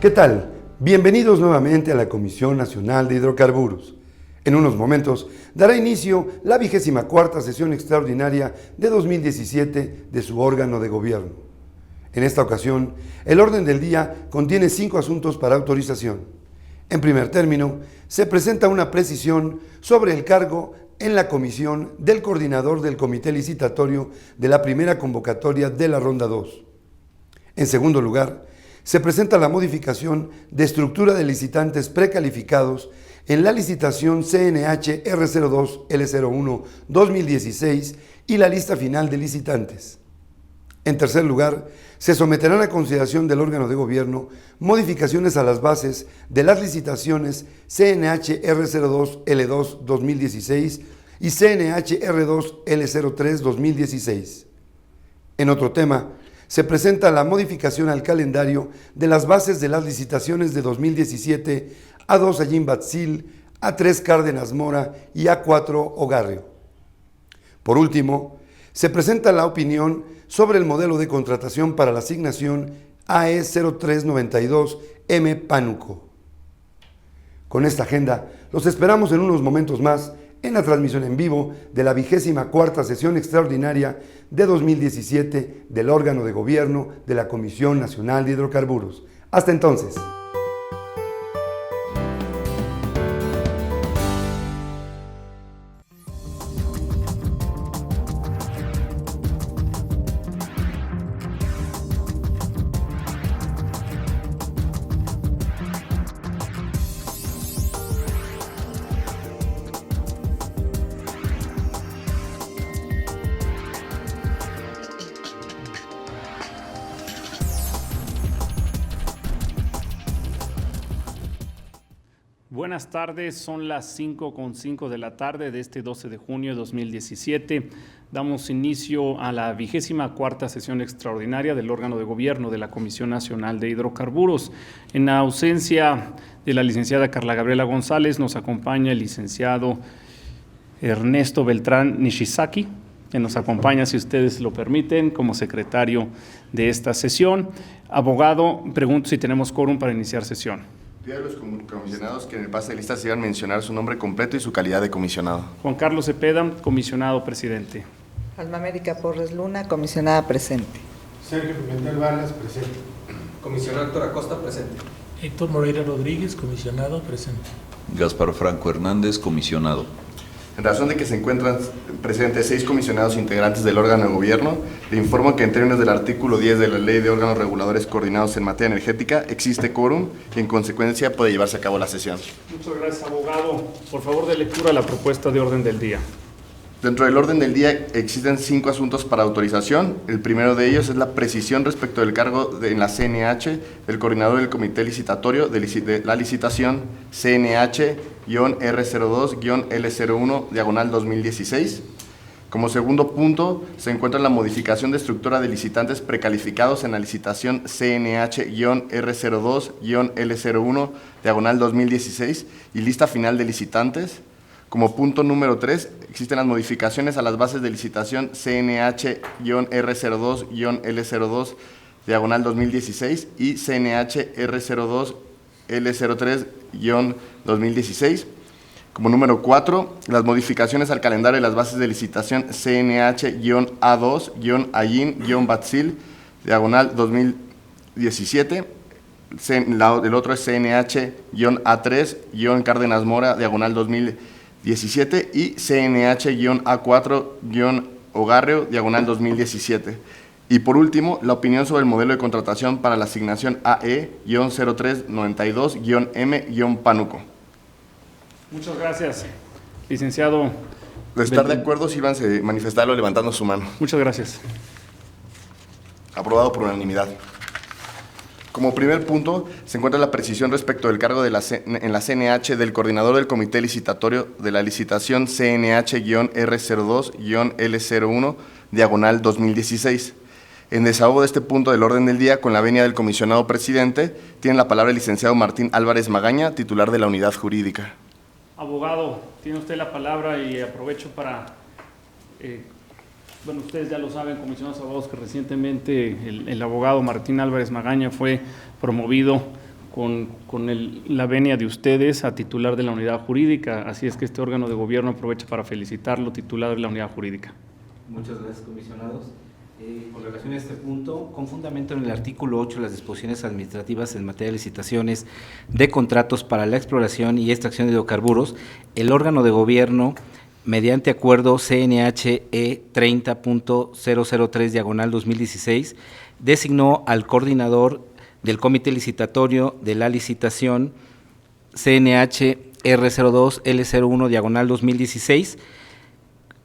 ¿Qué tal? Bienvenidos nuevamente a la Comisión Nacional de Hidrocarburos. En unos momentos dará inicio la 24ª sesión extraordinaria de 2017 de su órgano de gobierno. En esta ocasión, el orden del día contiene 5 asuntos para autorización. En primer término, se presenta una precisión sobre el cargo en la comisión del coordinador del comité licitatorio de la primera convocatoria de la Ronda 2. En segundo lugar, se presenta la modificación de estructura de licitantes precalificados en la licitación CNH R02L01 2016 y la lista final de licitantes. En tercer lugar, se someterán a consideración del órgano de gobierno modificaciones a las bases de las licitaciones CNH R02L2 2016 y CNH R2L03 2016. En otro tema, se presenta la modificación al calendario de las bases de las licitaciones de 2017 A2 Allín Batzil, A3 Cárdenas Mora y A4 Ogarrio. Por último, se presenta la opinión sobre el modelo de contratación para la asignación AE0392M Pánuco. Con esta agenda, los esperamos en unos momentos más en la transmisión en vivo de la 24ª sesión extraordinaria de 2017 del órgano de gobierno de la Comisión Nacional de Hidrocarburos. Hasta entonces. Buenas tardes, son las 5:05 de la tarde de este 12 de junio de 2017. Damos inicio a la 24ª sesión extraordinaria del órgano de gobierno de la Comisión Nacional de Hidrocarburos. En la ausencia de la licenciada Carla Gabriela González, nos acompaña el licenciado Ernesto Beltrán Nishizaki, que nos acompaña, si ustedes lo permiten, como secretario de esta sesión. Abogado, pregunto si tenemos quórum para iniciar sesión. Pido a los comisionados que en el pase de lista se iban a mencionar su nombre completo y su calidad de comisionado. Juan Carlos Cepeda, comisionado presidente. Alma América Porres Luna, comisionada presente. Sergio Pimentel Balas, presente. Comisionado Héctor Acosta, presente. Héctor Moreira Rodríguez, comisionado, presente. Gaspar Franco Hernández, comisionado. En razón de que se encuentran presentes 6 comisionados integrantes del órgano de gobierno, le informo que en términos del artículo 10 de la Ley de Órganos Reguladores Coordinados en Materia Energética existe quórum y en consecuencia puede llevarse a cabo la sesión. Muchas gracias, abogado. Por favor, de lectura a la propuesta de orden del día. Dentro del orden del día existen 5 asuntos para autorización. El primero de ellos es la precisión respecto del cargo en la CNH del coordinador del comité licitatorio de la licitación CNH-R02-L01 2016. Como segundo punto, se encuentra la modificación de estructura de licitantes precalificados en la licitación CNH-R02-L01 2016 y lista final de licitantes. Como punto número 3, existen las modificaciones a las bases de licitación CNH-R02-L02 2016 y CNH-R02-L03 2016. Como número 4, las modificaciones al calendario de las bases de licitación CNH-A2-Allín-Batzil 2017. El otro es CNH-A3-Cárdenas Mora 2017 y CNH-A4-Ogarrio 2017. Y por último, la opinión sobre el modelo de contratación para la asignación AE-0392-M- Pánuco. Muchas gracias, licenciado. De estar de acuerdo, si van a manifestarlo levantando su mano. Muchas gracias. Aprobado por unanimidad. Como primer punto, se encuentra la precisión respecto del cargo en la CNH del coordinador del comité licitatorio de la licitación CNH-R02-L01 2016. En desahogo de este punto del orden del día, con la venia del comisionado presidente, tiene la palabra el licenciado Martín Álvarez Magaña, titular de la unidad jurídica. Abogado, tiene usted la palabra y aprovecho para bueno, ustedes ya lo saben, comisionados abogados, que recientemente el abogado Martín Álvarez Magaña fue promovido la venia de ustedes a titular de la unidad jurídica, así es que este órgano de gobierno aprovecha para felicitarlo, titular de la unidad jurídica. Muchas gracias, comisionados. Con relación a este punto, con fundamento en el artículo 8 de las disposiciones administrativas en materia de licitaciones de contratos para la exploración y extracción de hidrocarburos, el órgano de gobierno, mediante acuerdo CNH E 30.003/2016, designó al coordinador del comité licitatorio de la licitación CNH R02 L01/2016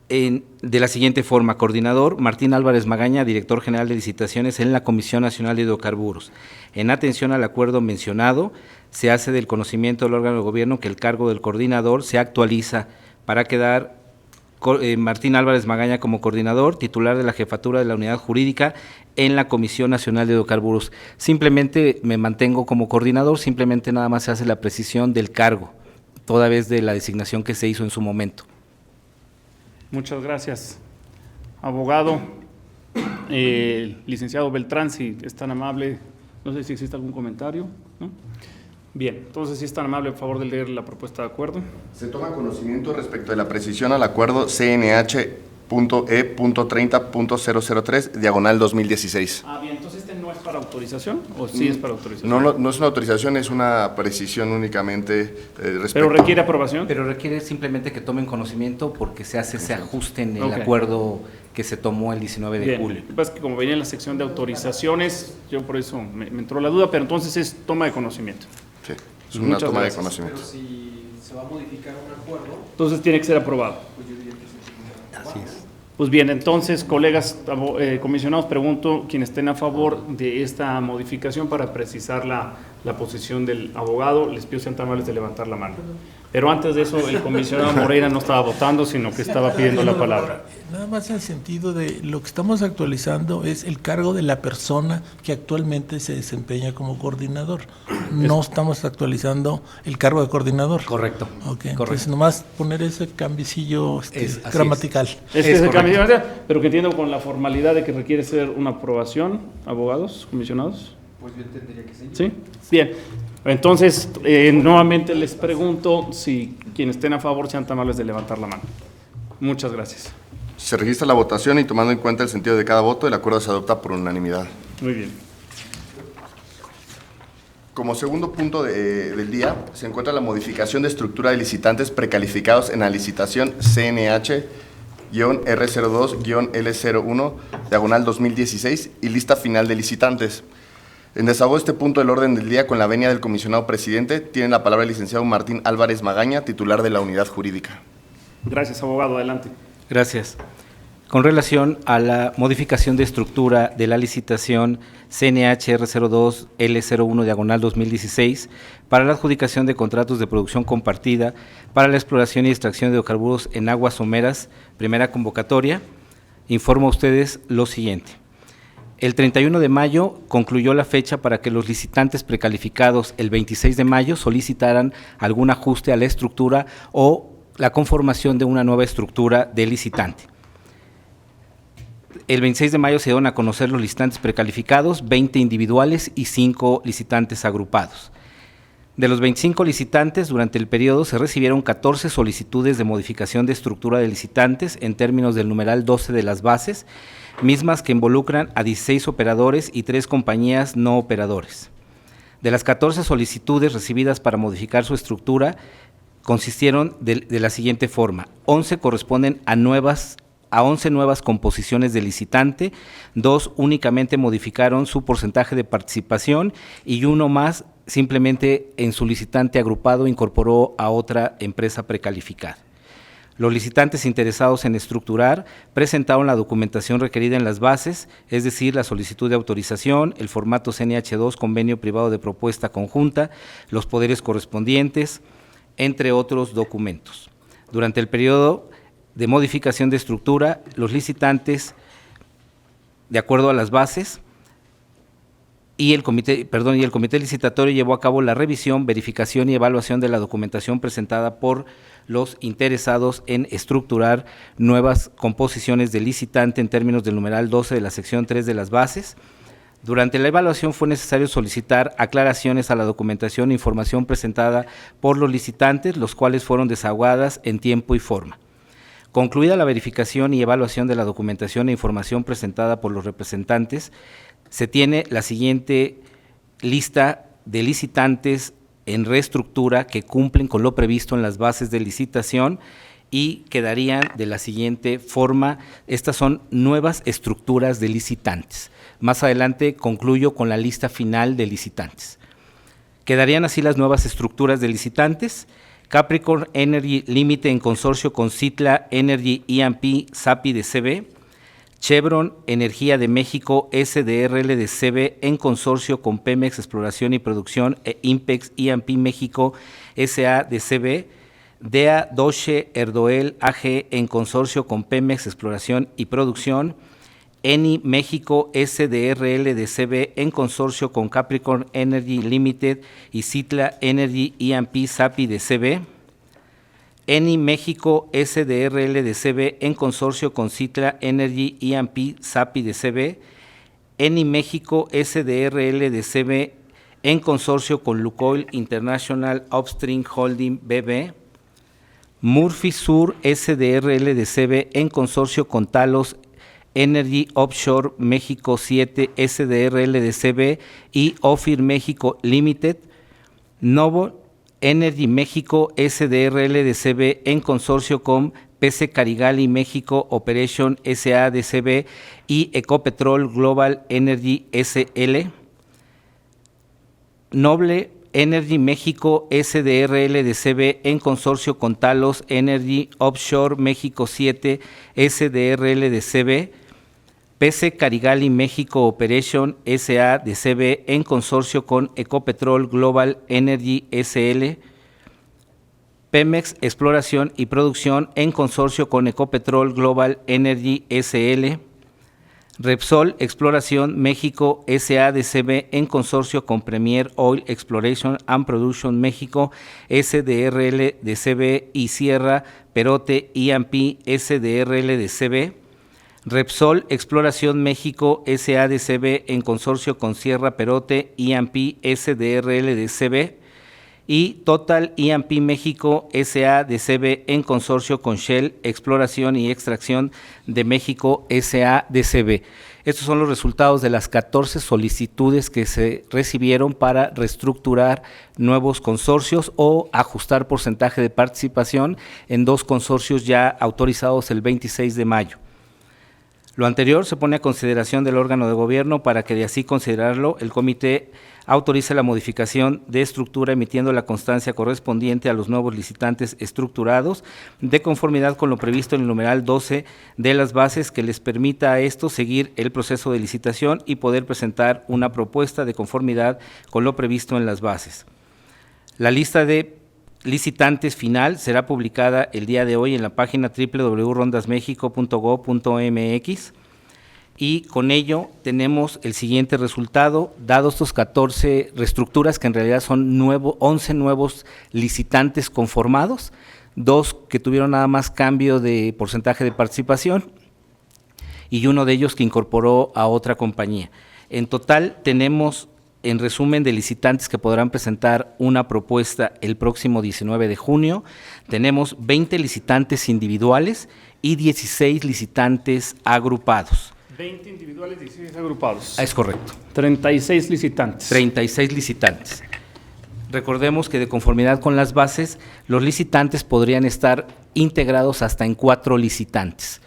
de la siguiente forma: coordinador Martín Álvarez Magaña, director general de licitaciones en la Comisión Nacional de Hidrocarburos. En atención al acuerdo mencionado, se hace del conocimiento del órgano de gobierno que el cargo del coordinador se actualiza para quedar Martín Álvarez Magaña como coordinador, titular de la jefatura de la unidad jurídica en la Comisión Nacional de Hidrocarburos. Simplemente me mantengo como coordinador, simplemente nada más se hace la precisión del cargo, toda vez de la designación que se hizo en su momento. Muchas gracias. Abogado, licenciado Beltrán, si es tan amable, no sé si existe algún comentario, ¿no? Bien, entonces si es tan amable, por favor de leer la propuesta de acuerdo. Se toma conocimiento respecto de la precisión al acuerdo CNH.E.30.003/2016. Bien, entonces este no es para autorización, ¿o sí es para autorización? No es una autorización, es una precisión únicamente respecto. ¿Pero requiere aprobación? Pero requiere simplemente que tomen conocimiento porque se hace ese ajuste en el Ok. acuerdo que se tomó el 19 de Bien, julio. lo que pasa es que como venía en la sección de autorizaciones, yo por eso me entró la duda, pero entonces es toma de conocimiento. Sí, es una Muchas toma gracias. de conocimiento. Pero si se va a modificar un acuerdo, Entonces tiene que ser aprobado. pues yo diría que se tiene que aprobar. Así es. Pues bien, entonces, colegas comisionados, pregunto quienes estén a favor de esta modificación para precisar la posición del abogado. Les pido sean tan amables de levantar la mano. Pero antes de eso, el comisionado Moreira no estaba votando, sino que estaba pidiendo la palabra. Nada más en el sentido de lo que estamos actualizando es el cargo de la persona que actualmente se desempeña como coordinador. No estamos actualizando el cargo de coordinador. Correcto. Ok, Correcto. entonces nomás poner ese cambicillo Así es. gramatical. Es que Es se correcto. cambia, pero que entiendo con la formalidad de que requiere ser una aprobación, abogados, comisionados. Pues yo entendería que sí. ¿Sí? Bien. Entonces, nuevamente les pregunto si quienes estén a favor sean tan amables de levantar la mano. Muchas gracias. Se registra la votación y tomando en cuenta el sentido de cada voto, el acuerdo se adopta por unanimidad. Muy bien. Como segundo punto del día, se encuentra la modificación de estructura de licitantes precalificados en la licitación CNH-R02-L01/2016 y lista final de licitantes. En desahogo de este punto del orden del día, con la venia del comisionado presidente, tiene la palabra el licenciado Martín Álvarez Magaña, titular de la unidad jurídica. Gracias, abogado. Adelante. Gracias. Con relación a la modificación de estructura de la licitación CNH-R02-L01/2016 para la adjudicación de contratos de producción compartida para la exploración y extracción de hidrocarburos en aguas someras, primera convocatoria, informo a ustedes lo siguiente. El 31 de mayo concluyó la fecha para que los licitantes precalificados el 26 de mayo solicitaran algún ajuste a la estructura o la conformación de una nueva estructura de licitante. El 26 de mayo se dieron a conocer los licitantes precalificados, 20 individuales y 5 licitantes agrupados. De los 25 licitantes, durante el periodo se recibieron 14 solicitudes de modificación de estructura de licitantes en términos del numeral 12 de las bases, mismas que involucran a 16 operadores y 3 compañías no operadores. De las 14 solicitudes recibidas para modificar su estructura, consistieron de la siguiente forma: 11 corresponden a 11 nuevas composiciones de licitante, 2 únicamente modificaron su porcentaje de participación y 1 más simplemente en su licitante agrupado incorporó a otra empresa precalificada. Los licitantes interesados en estructurar presentaron la documentación requerida en las bases, es decir, la solicitud de autorización, el formato CNH2, convenio privado de propuesta conjunta, los poderes correspondientes, entre otros documentos. Durante el periodo de modificación de estructura, los licitantes, de acuerdo a las bases, y el comité licitatorio llevó a cabo la revisión, verificación y evaluación de la documentación presentada por los interesados en estructurar nuevas composiciones de licitante en términos del numeral 12 de la sección 3 de las bases. Durante la evaluación fue necesario solicitar aclaraciones a la documentación e información presentada por los licitantes, los cuales fueron desahogadas en tiempo y forma. Concluida la verificación y evaluación de la documentación e información presentada por los representantes, se tiene la siguiente lista de licitantes en reestructura que cumplen con lo previsto en las bases de licitación y quedarían de la siguiente forma. Estas son nuevas estructuras de licitantes. Más adelante concluyo con la lista final de licitantes. Quedarían así las nuevas estructuras de licitantes: Capricorn Energy Limited en consorcio con Citla Energy E&P SAPI de CB, Chevron Energía de México SDRL de CB en consorcio con Pemex Exploración y Producción e Impex E&P México SA de CB, DEA Doche Erdoel AG en consorcio con Pemex Exploración y Producción, Eni México SDRL de CB en consorcio con Capricorn Energy Limited y Citla Energy E&P SAPI de CB, Eni México SDRL de CB en consorcio con Citla Energy E&P SAPI de CB, Eni México SDRL de CB en consorcio con Lukoil International Upstream Holding BV, Murphy Sur SDRL de CB en consorcio con Talos Energy Offshore México 7 SDRL de CB y Ofir México Limited, Novo Energy México SDRL de CB en consorcio con PC Carigali México Operation SA de CB y Ecopetrol Global Energy SL, Noble Energy México SDRL de CB en consorcio con Talos Energy Offshore México 7 SDRL de CB, PC Carigali México Operation SA de CB en consorcio con Ecopetrol Global Energy SL, Pemex Exploración y Producción en consorcio con Ecopetrol Global Energy SL, Repsol Exploración México SA de CB en consorcio con Premier Oil Exploration and Production México SDRL de CB y Sierra Perote E&P SDRL de CB, Repsol Exploración México S.A. de CB en consorcio con Sierra Perote E&P SDRL de CB y Total E&P México S.A. de CB en consorcio con Shell Exploración y Extracción de México S.A. de CB. Estos son los resultados de las 14 solicitudes que se recibieron para reestructurar nuevos consorcios o ajustar porcentaje de participación en dos consorcios ya autorizados el 26 de mayo. Lo anterior se pone a consideración del órgano de gobierno para que de así considerarlo el comité autorice la modificación de estructura emitiendo la constancia correspondiente a los nuevos licitantes estructurados de conformidad con lo previsto en el numeral 12 de las bases que les permita a estos seguir el proceso de licitación y poder presentar una propuesta de conformidad con lo previsto en las bases. La lista de licitantes final será publicada el día de hoy en la página www.rondasmexico.gov.mx y con ello tenemos el siguiente resultado: dados estos 14 reestructuras, que en realidad son 11 nuevos licitantes conformados, 2 que tuvieron nada más cambio de porcentaje de participación y uno de ellos que incorporó a otra compañía. En total tenemos, en resumen, de licitantes que podrán presentar una propuesta el próximo 19 de junio, tenemos 20 licitantes individuales y 16 licitantes agrupados. 20 individuales, 16 agrupados. Es correcto. 36 licitantes. 36 licitantes. Recordemos que de conformidad con las bases, los licitantes podrían estar integrados hasta en 4 licitantes.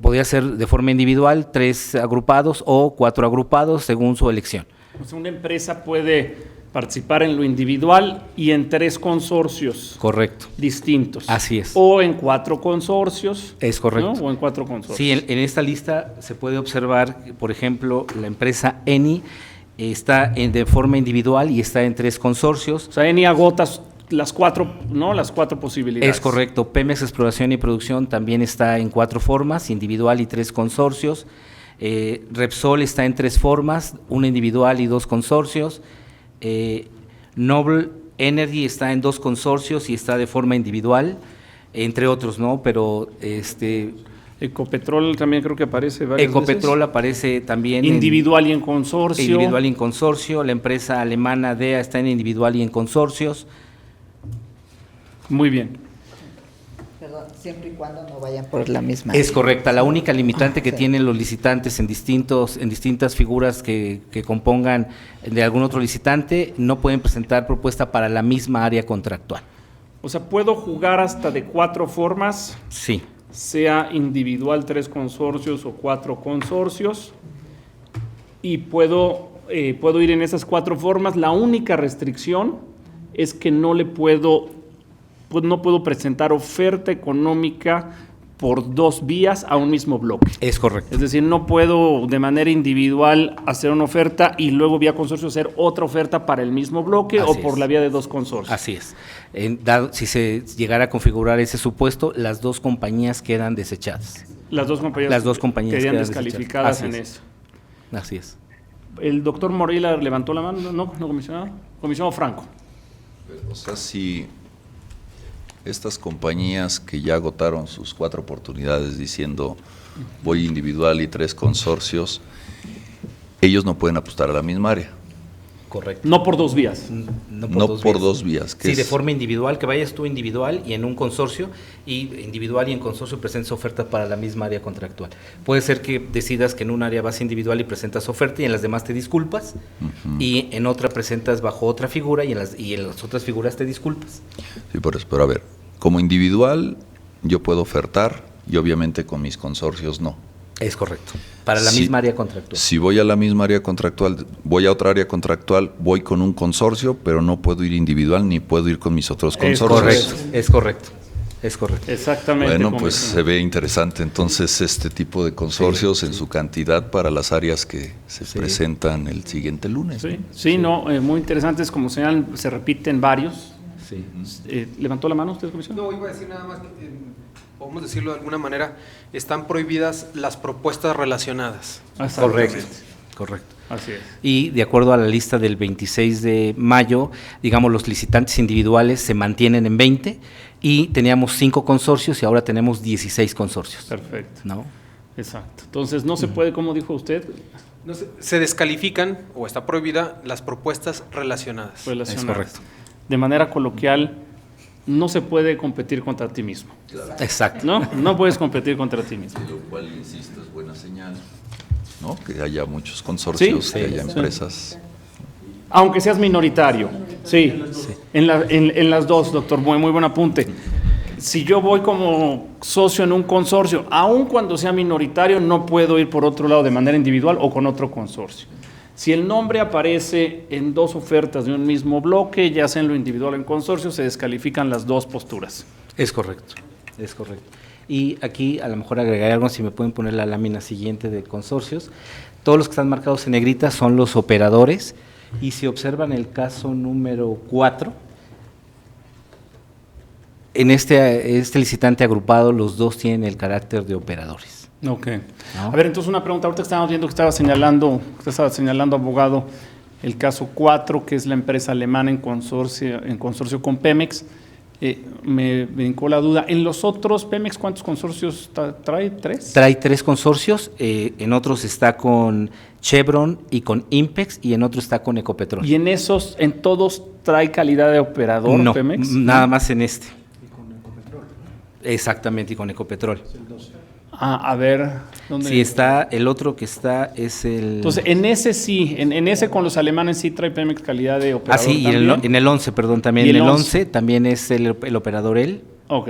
Podría ser de forma individual, 3 agrupados o 4 agrupados según su elección. O sea, una empresa puede participar en lo individual y en 3 consorcios. Correcto. Distintos. Así es. O en 4 consorcios. Es correcto. ¿No? O en 4 consorcios. Sí, en esta lista se puede observar, por ejemplo, la empresa Eni está de forma individual y está en 3 consorcios. O sea, Eni agota las 4, ¿no? Las 4 posibilidades. Es correcto. Pemex Exploración y Producción también está en 4 formas, individual y 3 consorcios. Repsol está en 3 formas, una individual y 2 consorcios. Noble Energy está en 2 consorcios y está de forma individual, entre otros, ¿no? Pero Ecopetrol también creo que aparece varias Ecopetrol veces. aparece también Individual y en consorcio. individual y en consorcio. La empresa alemana DEA está en individual y en consorcios. Muy bien. Perdón, siempre y cuando no vayan por la misma. Es correcta. La única limitante que Sí. tienen los licitantes en distintas figuras que compongan de algún otro licitante, no pueden presentar propuesta para la misma área contractual. O sea, puedo jugar hasta de 4 formas, Sí. sea individual 3 consorcios o 4 consorcios, y puedo ir en esas 4 formas. La única restricción es que no puedo presentar oferta económica por 2 vías a un mismo bloque. Es correcto. Es decir, no puedo de manera individual hacer una oferta y luego vía consorcio hacer otra oferta para el mismo bloque Así o por es. la vía de 2 consorcios. Así es. Si se llegara a configurar ese supuesto, las 2 compañías quedan desechadas. Las dos compañías, Las dos compañías quedarían quedan descalificadas en desechadas. eso. Así es. El doctor Moreira levantó la mano, no, comisionado. Comisionado Franco. O sea, si estas compañías que ya agotaron sus 4 oportunidades diciendo voy individual y 3 consorcios, ellos no pueden apostar a la misma área. Correcto. No por 2 vías. No por dos vías, que Sí, de es- forma individual, que vayas tú individual y en un consorcio, y individual y en consorcio presentes ofertas para la misma área contractual. Puede ser que decidas que en un área vas individual y presentas oferta y en las demás te disculpas, y en otra presentas bajo otra figura y en las otras figuras te disculpas. Sí, por eso, pero a ver, como individual yo puedo ofertar y obviamente con mis consorcios no. Es correcto. Para la Sí. misma área contractual. Si voy a la misma área contractual, voy a otra área contractual, voy con un consorcio, pero no puedo ir individual ni puedo ir con mis otros Es consorcios. Correcto, es correcto. Es correcto. Exactamente. Bueno, pues comisionado. se ve interesante entonces este tipo de consorcios en su cantidad para las áreas que se presentan el siguiente lunes. Sí, sí, no, muy interesantes, como señalan, se repiten varios. Sí. ¿Levantó la mano usted, comisionado? No, iba a decir nada más que, podemos decirlo de alguna manera, están prohibidas las propuestas relacionadas. Exactamente. Correcto. Así es. Y de acuerdo a la lista del 26 de mayo, digamos, los licitantes individuales se mantienen en 20 y teníamos 5 consorcios y ahora tenemos 16 consorcios. Perfecto. ¿No? Exacto. Entonces, no se puede, como dijo usted, No se descalifican o está prohibida las propuestas relacionadas. relacionar. Es correcto. De manera coloquial, no se puede competir contra ti mismo. Exacto. ¿No? No puedes competir contra ti mismo. Lo cual, insisto, es buena señal, ¿no? Que haya muchos consorcios, Sí, que sí, haya sí. empresas. Aunque seas minoritario. Sí. En las dos, doctor. Muy buen apunte. Si yo voy como socio en un consorcio, aun cuando sea minoritario, no puedo ir por otro lado de manera individual o con otro consorcio. Si el nombre aparece en 2 ofertas de un mismo bloque, ya sea en lo individual o en consorcio, se descalifican las 2 posturas. Es correcto. Es correcto. Y aquí a lo mejor agregaré algo, si me pueden poner la lámina siguiente de consorcios. Todos los que están marcados en negrita son los operadores, y si observan el caso número 4, en este licitante agrupado los 2 tienen el carácter de operadores. Ok. ¿No? A ver, entonces una pregunta. Ahorita estábamos viendo que estaba señalando, abogado, el caso 4, que es la empresa alemana en consorcio con Pemex. Me brincó la duda. En los otros, Pemex, ¿cuántos consorcios trae? ¿3? Trae 3 consorcios, en otros está con Chevron y con Impex, y en otro está con Ecopetrol. ¿Y en todos trae calidad de operador No, Pemex? nada más en este. Exactamente, y con Ecopetrol. A ver, ¿dónde? Sí, está, el otro que está es el... Entonces, en ese sí, en ese con los alemanes sí trae Pemex calidad de operador. sí, y también. en el 11, perdón, también. ¿Y En el el 11? 11 también es el operador él. Ok.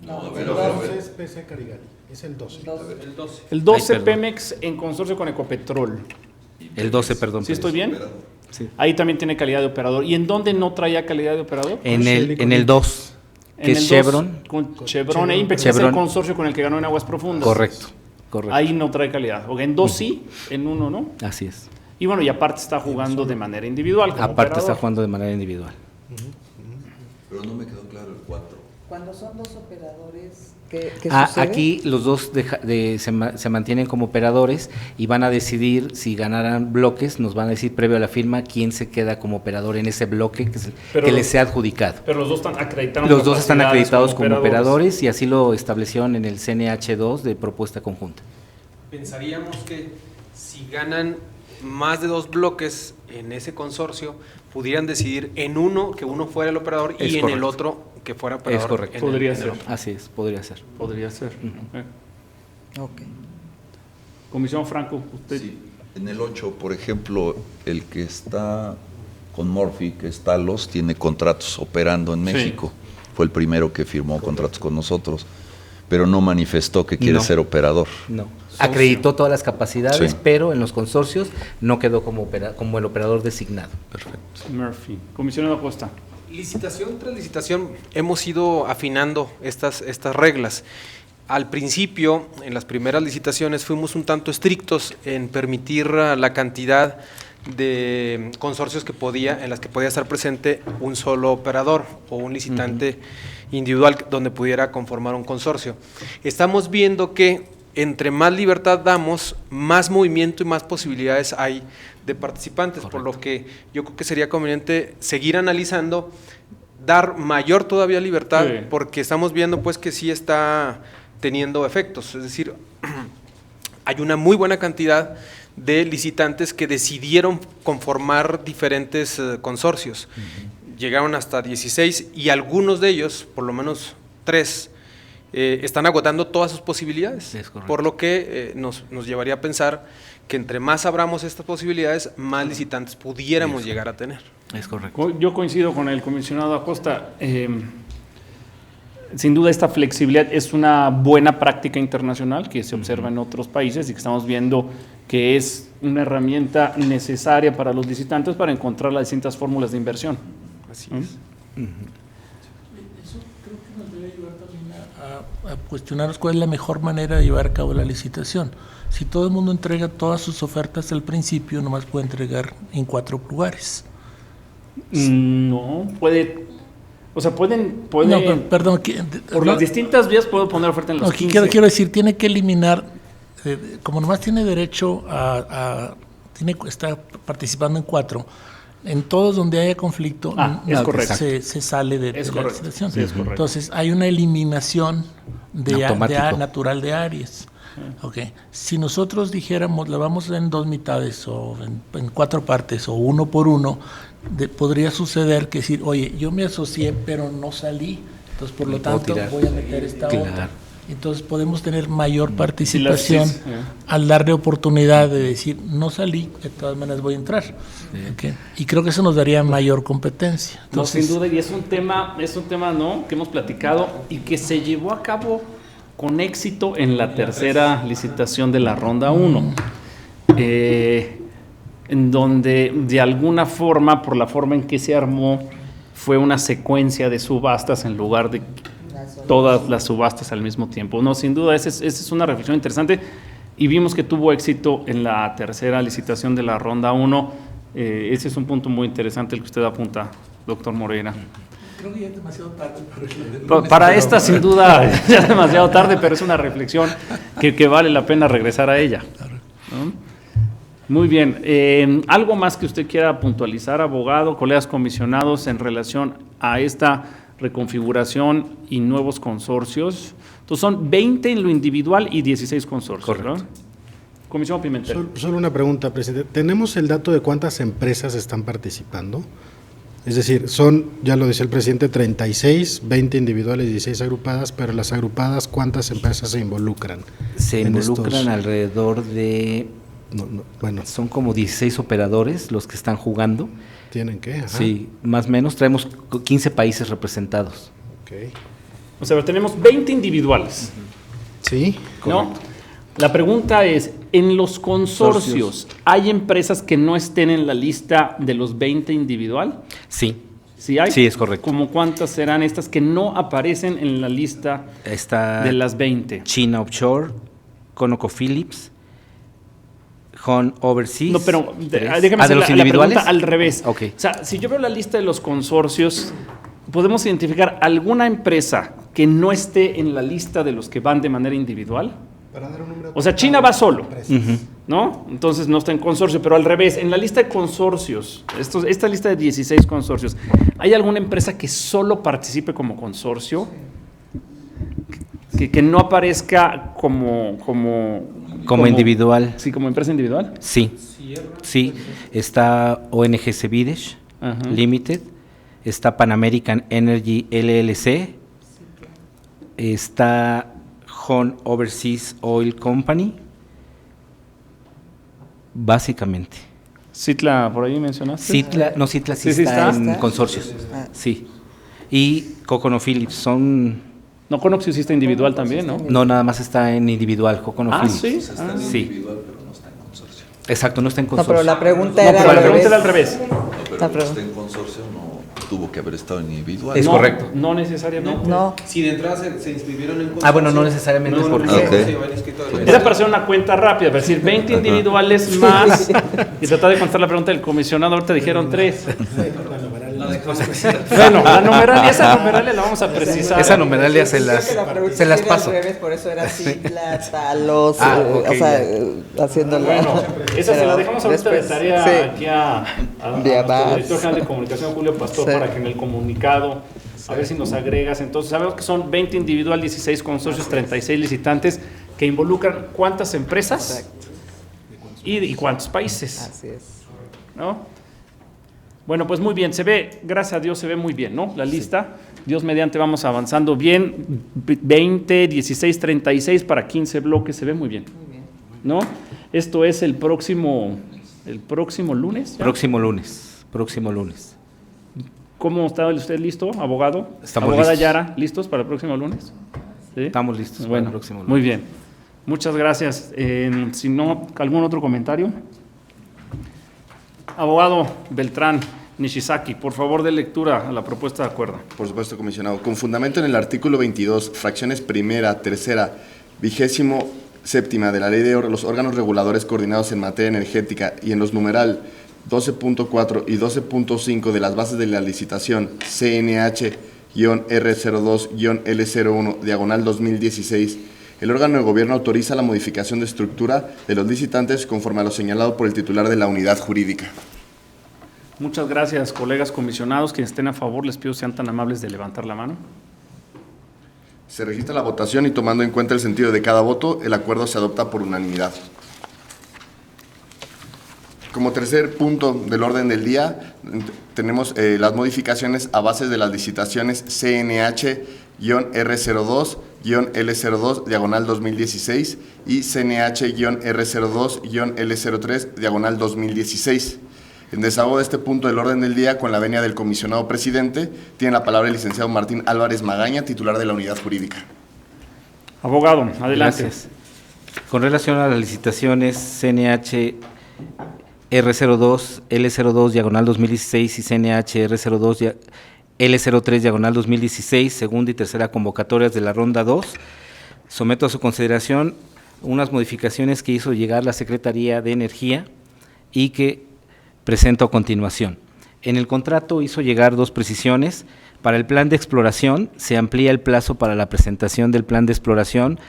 No, el 12 es PC Carigali, es el 12. El 12. El 12 Ay, perdón. Pemex en consorcio con Ecopetrol. El 12, perdón. ¿Sí estoy bien? Sí. Ahí también tiene calidad de operador. ¿Y en dónde no traía calidad de operador? En el 2, que En es el Chevron. 2, con Chevron e Impex, que es el Chevron. consorcio con el que ganó en Aguas Profundas. Correcto. Ahí no trae calidad. Ok, en 2 sí, en 1 no. Así es. Y bueno, y aparte está jugando de manera individual. como Aparte está operador. jugando de manera individual. Pero no me quedó claro el 4. Cuando son 2 operadores, ¿Qué sucede? Aquí los dos se mantienen como operadores y van a decidir si ganaran bloques, nos van a decir previo a la firma quién se queda como operador en ese bloque que les sea adjudicado. Pero los dos están acreditados. Los dos están acreditados como operadores y así lo establecieron en el CNH2 de propuesta conjunta. Pensaríamos que si ganan más de 2 bloques en ese consorcio, pudieran decidir en uno que uno fuera el operador y en el otro que fuera operador. Es correcto. Podría ser. Así es, podría ser. Podría ser. Ok. Comisión Franco, usted. Sí, en el 8, por ejemplo, el que está con Morphy, que es Talos, tiene contratos operando en México. Fue el primero que firmó contratos con nosotros, pero no manifestó que quiere ser operador. No. Acreditó todas las capacidades, Sí. pero en los consorcios no quedó como el operador designado. Perfecto. Murphy. Comisionado Acosta. Licitación tras licitación hemos ido afinando estas reglas. Al principio, en las primeras licitaciones, fuimos un tanto estrictos en permitir la cantidad de consorcios en las que podía estar presente un solo operador o un licitante individual donde pudiera conformar un consorcio. Estamos viendo que entre más libertad damos, más movimiento y más posibilidades hay de participantes, por lo que yo creo que sería conveniente seguir analizando, dar mayor todavía libertad, porque estamos viendo pues que sí está teniendo efectos, es decir, hay una muy buena cantidad de licitantes que decidieron conformar diferentes consorcios. Llegaron hasta 16 y algunos de ellos, por lo menos 3, están agotando todas sus posibilidades, por lo que nos llevaría a pensar que entre más abramos estas posibilidades, más licitantes pudiéramos llegar a tener. Es correcto. Yo coincido con el comisionado Acosta. Sin duda esta flexibilidad es una buena práctica internacional que se observa en otros países y que estamos viendo que es una herramienta necesaria para los licitantes para encontrar las distintas fórmulas de inversión. Así es. Eso creo que nos debe ayudar también a cuestionarnos cuál es la mejor manera de llevar a cabo la licitación. Si todo el mundo entrega todas sus ofertas al principio, nomás puede entregar en 4 lugares. No, puede, o sea, pueden No, perdón. por las distintas vías puedo poner oferta en los 15. Quiero decir, tiene que eliminar, como nomás tiene derecho está participando en 4, en todos donde haya conflicto, es correcto. se sale de la licitación. Sí, es correcto. Entonces, hay una eliminación Automático. natural de áreas. Okay. Si nosotros dijéramos, la vamos en 2 mitades o en 4 partes o 1 por 1, podría suceder que decir, oye, yo me asocié pero no salí, entonces por lo tanto voy a meter esta otra. Entonces podemos tener mayor participación al darle oportunidad de decir, no salí, de todas maneras voy a entrar. Okay. Y creo que eso nos daría mayor competencia. Entonces, no, sin duda, y es un tema ¿no? que hemos platicado y que se llevó a cabo con éxito en la tercera licitación de la ronda 1, en donde de alguna forma, por la forma en que se armó, fue una secuencia de subastas en lugar de todas las subastas al mismo tiempo. No, sin duda, esa es una reflexión interesante y vimos que tuvo éxito en la tercera licitación de la ronda 1. Ese es un punto muy interesante el que usted apunta, doctor Moreira. creo que ya es demasiado tarde para esta, sin duda, ya es demasiado tarde, pero es una reflexión que vale la pena regresar a ella, ¿no? Muy bien. ¿Algo más que usted quiera puntualizar, abogado, colegas comisionados, en relación a esta reconfiguración y nuevos consorcios? Entonces son 20 en lo individual y 16 consorcios. Correcto. ¿No? Comisión Pimentel. Solo una pregunta, presidente. ¿Tenemos el dato de cuántas empresas están participando? Es decir, son, ya lo decía el presidente, 36, 20 individuales y 16 agrupadas, pero las agrupadas, ¿cuántas empresas se involucran? Se involucran alrededor de... bueno. Son como 16 operadores los que están jugando. ¿Tienen qué? Ajá. Sí, más o menos. Traemos 15 países representados. Okay. O sea, tenemos 20 individuales. Sí, correcto. ¿No? La pregunta es, ¿en los consorcios hay empresas que no estén en la lista de los 20 individual? Sí. ¿Sí hay? Sí, es correcto. ¿Cómo cuántas serán estas que no aparecen en la lista de las 20? China Offshore, ConocoPhillips, Hon Overseas. No, pero déjame hacer los la pregunta al revés. Okay. O sea, si yo veo la lista de los consorcios, podemos identificar alguna empresa que no esté en la lista de los que van de manera individual? Para dar un número O sea, China va solo, empresas. ¿no? Entonces no está en consorcio, pero al revés, en la lista de consorcios, esta lista de 16 consorcios, ¿hay alguna empresa que solo participe como consorcio? Que no aparezca como individual. Sí, como empresa individual. Sí, sí. Está ONG Cevidesh Ajá. Limited, está Pan American Energy LLC, está Hon Overseas Oil Company, básicamente. Citla, por ahí mencionaste. Citla sí, Sí, está está. en consorcios, sí. Y ConoPhillips son, No, Conoxio sí está individual también, ¿no? no, nada más está en individual, ConoPhillips. sí. Pues está en Sí. individual, pero no está en consorcio. Exacto, no está en No, consorcio. pero la pregunta No, era pero la al pregunta era al revés. revés. No, pero La el que pregunta. esté en consorcio no tuvo que haber estado en individual. Es No, correcto. No necesariamente. No, Si de entrada se inscribieron en Ah, bueno, no necesariamente es porque... Ok. Era para hacer una cuenta rápida, es decir, 20 individuales más, y tratar de contestar la pregunta del comisionado, ahorita dijeron 3. Bueno, la numeralia, esa numeralia la vamos a precisar. Esa numeralia se creo las, que la pregunta se las era al paso. revés, por eso era Citla, Talos, Ah, ok, o sea, ya. haciéndolo. Bueno, esa se la dejamos ahorita de Después, tarea sí. aquí a De nuestro Abad. director general de comunicación, Julio Pastor, Sí. para que en el comunicado, a ver si nos agregas. Entonces, sabemos que son 20 individual, 16 consorcios, 36 licitantes, que involucran cuántas empresas Exacto. y cuántos países, Así es. ¿no? Bueno, pues muy bien, se ve, gracias a Dios se ve muy bien, ¿no? La lista, Dios mediante vamos avanzando bien, 20, 16, 36 para 15 bloques, se ve muy bien, ¿no? Esto es el próximo lunes, ¿ya? Próximo lunes. ¿Cómo está usted listo, abogado? Estamos Abogada listos. Yara, ¿listos para el próximo lunes? ¿Sí? Estamos listos para Bueno, el próximo lunes. muy bien. Muchas gracias. Si no, ¿algún otro comentario? Abogado Beltrán Nishizaki, por favor, dé lectura a la propuesta de acuerdo. Por supuesto, comisionado. Con fundamento en el artículo 22, fracciones primera, tercera, 27ª de la Ley de los órganos reguladores coordinados en materia energética y en los numeral 12.4 y 12.5 de las bases de la licitación CNH-R02-L01, diagonal 2016, el órgano de gobierno autoriza la modificación de estructura de los licitantes conforme a lo señalado por el titular de la unidad jurídica. Muchas gracias, colegas comisionados. Quienes estén a favor, les pido sean tan amables de levantar la mano. Se registra la votación y tomando en cuenta el sentido de cada voto, el acuerdo se adopta por unanimidad. Como tercer punto del orden del día, tenemos las modificaciones a bases de las licitaciones CNH-R02-L02, diagonal 2016 y CNH-R02-L03, diagonal 2016. En desahogo de este punto del orden del día, con la venia del comisionado presidente, tiene la palabra el licenciado Martín Álvarez Magaña, titular de la unidad jurídica. Abogado, adelante. Gracias. Con relación a las licitaciones CNH R02, L02, diagonal 2016 y CNH R02, L03, diagonal 2016, segunda y tercera convocatorias de la ronda 2, someto a su consideración unas modificaciones que hizo llegar la Secretaría de Energía y que presento a continuación. En el contrato hizo llegar dos precisiones. Para el plan de exploración se amplía el plazo para la presentación del plan de exploración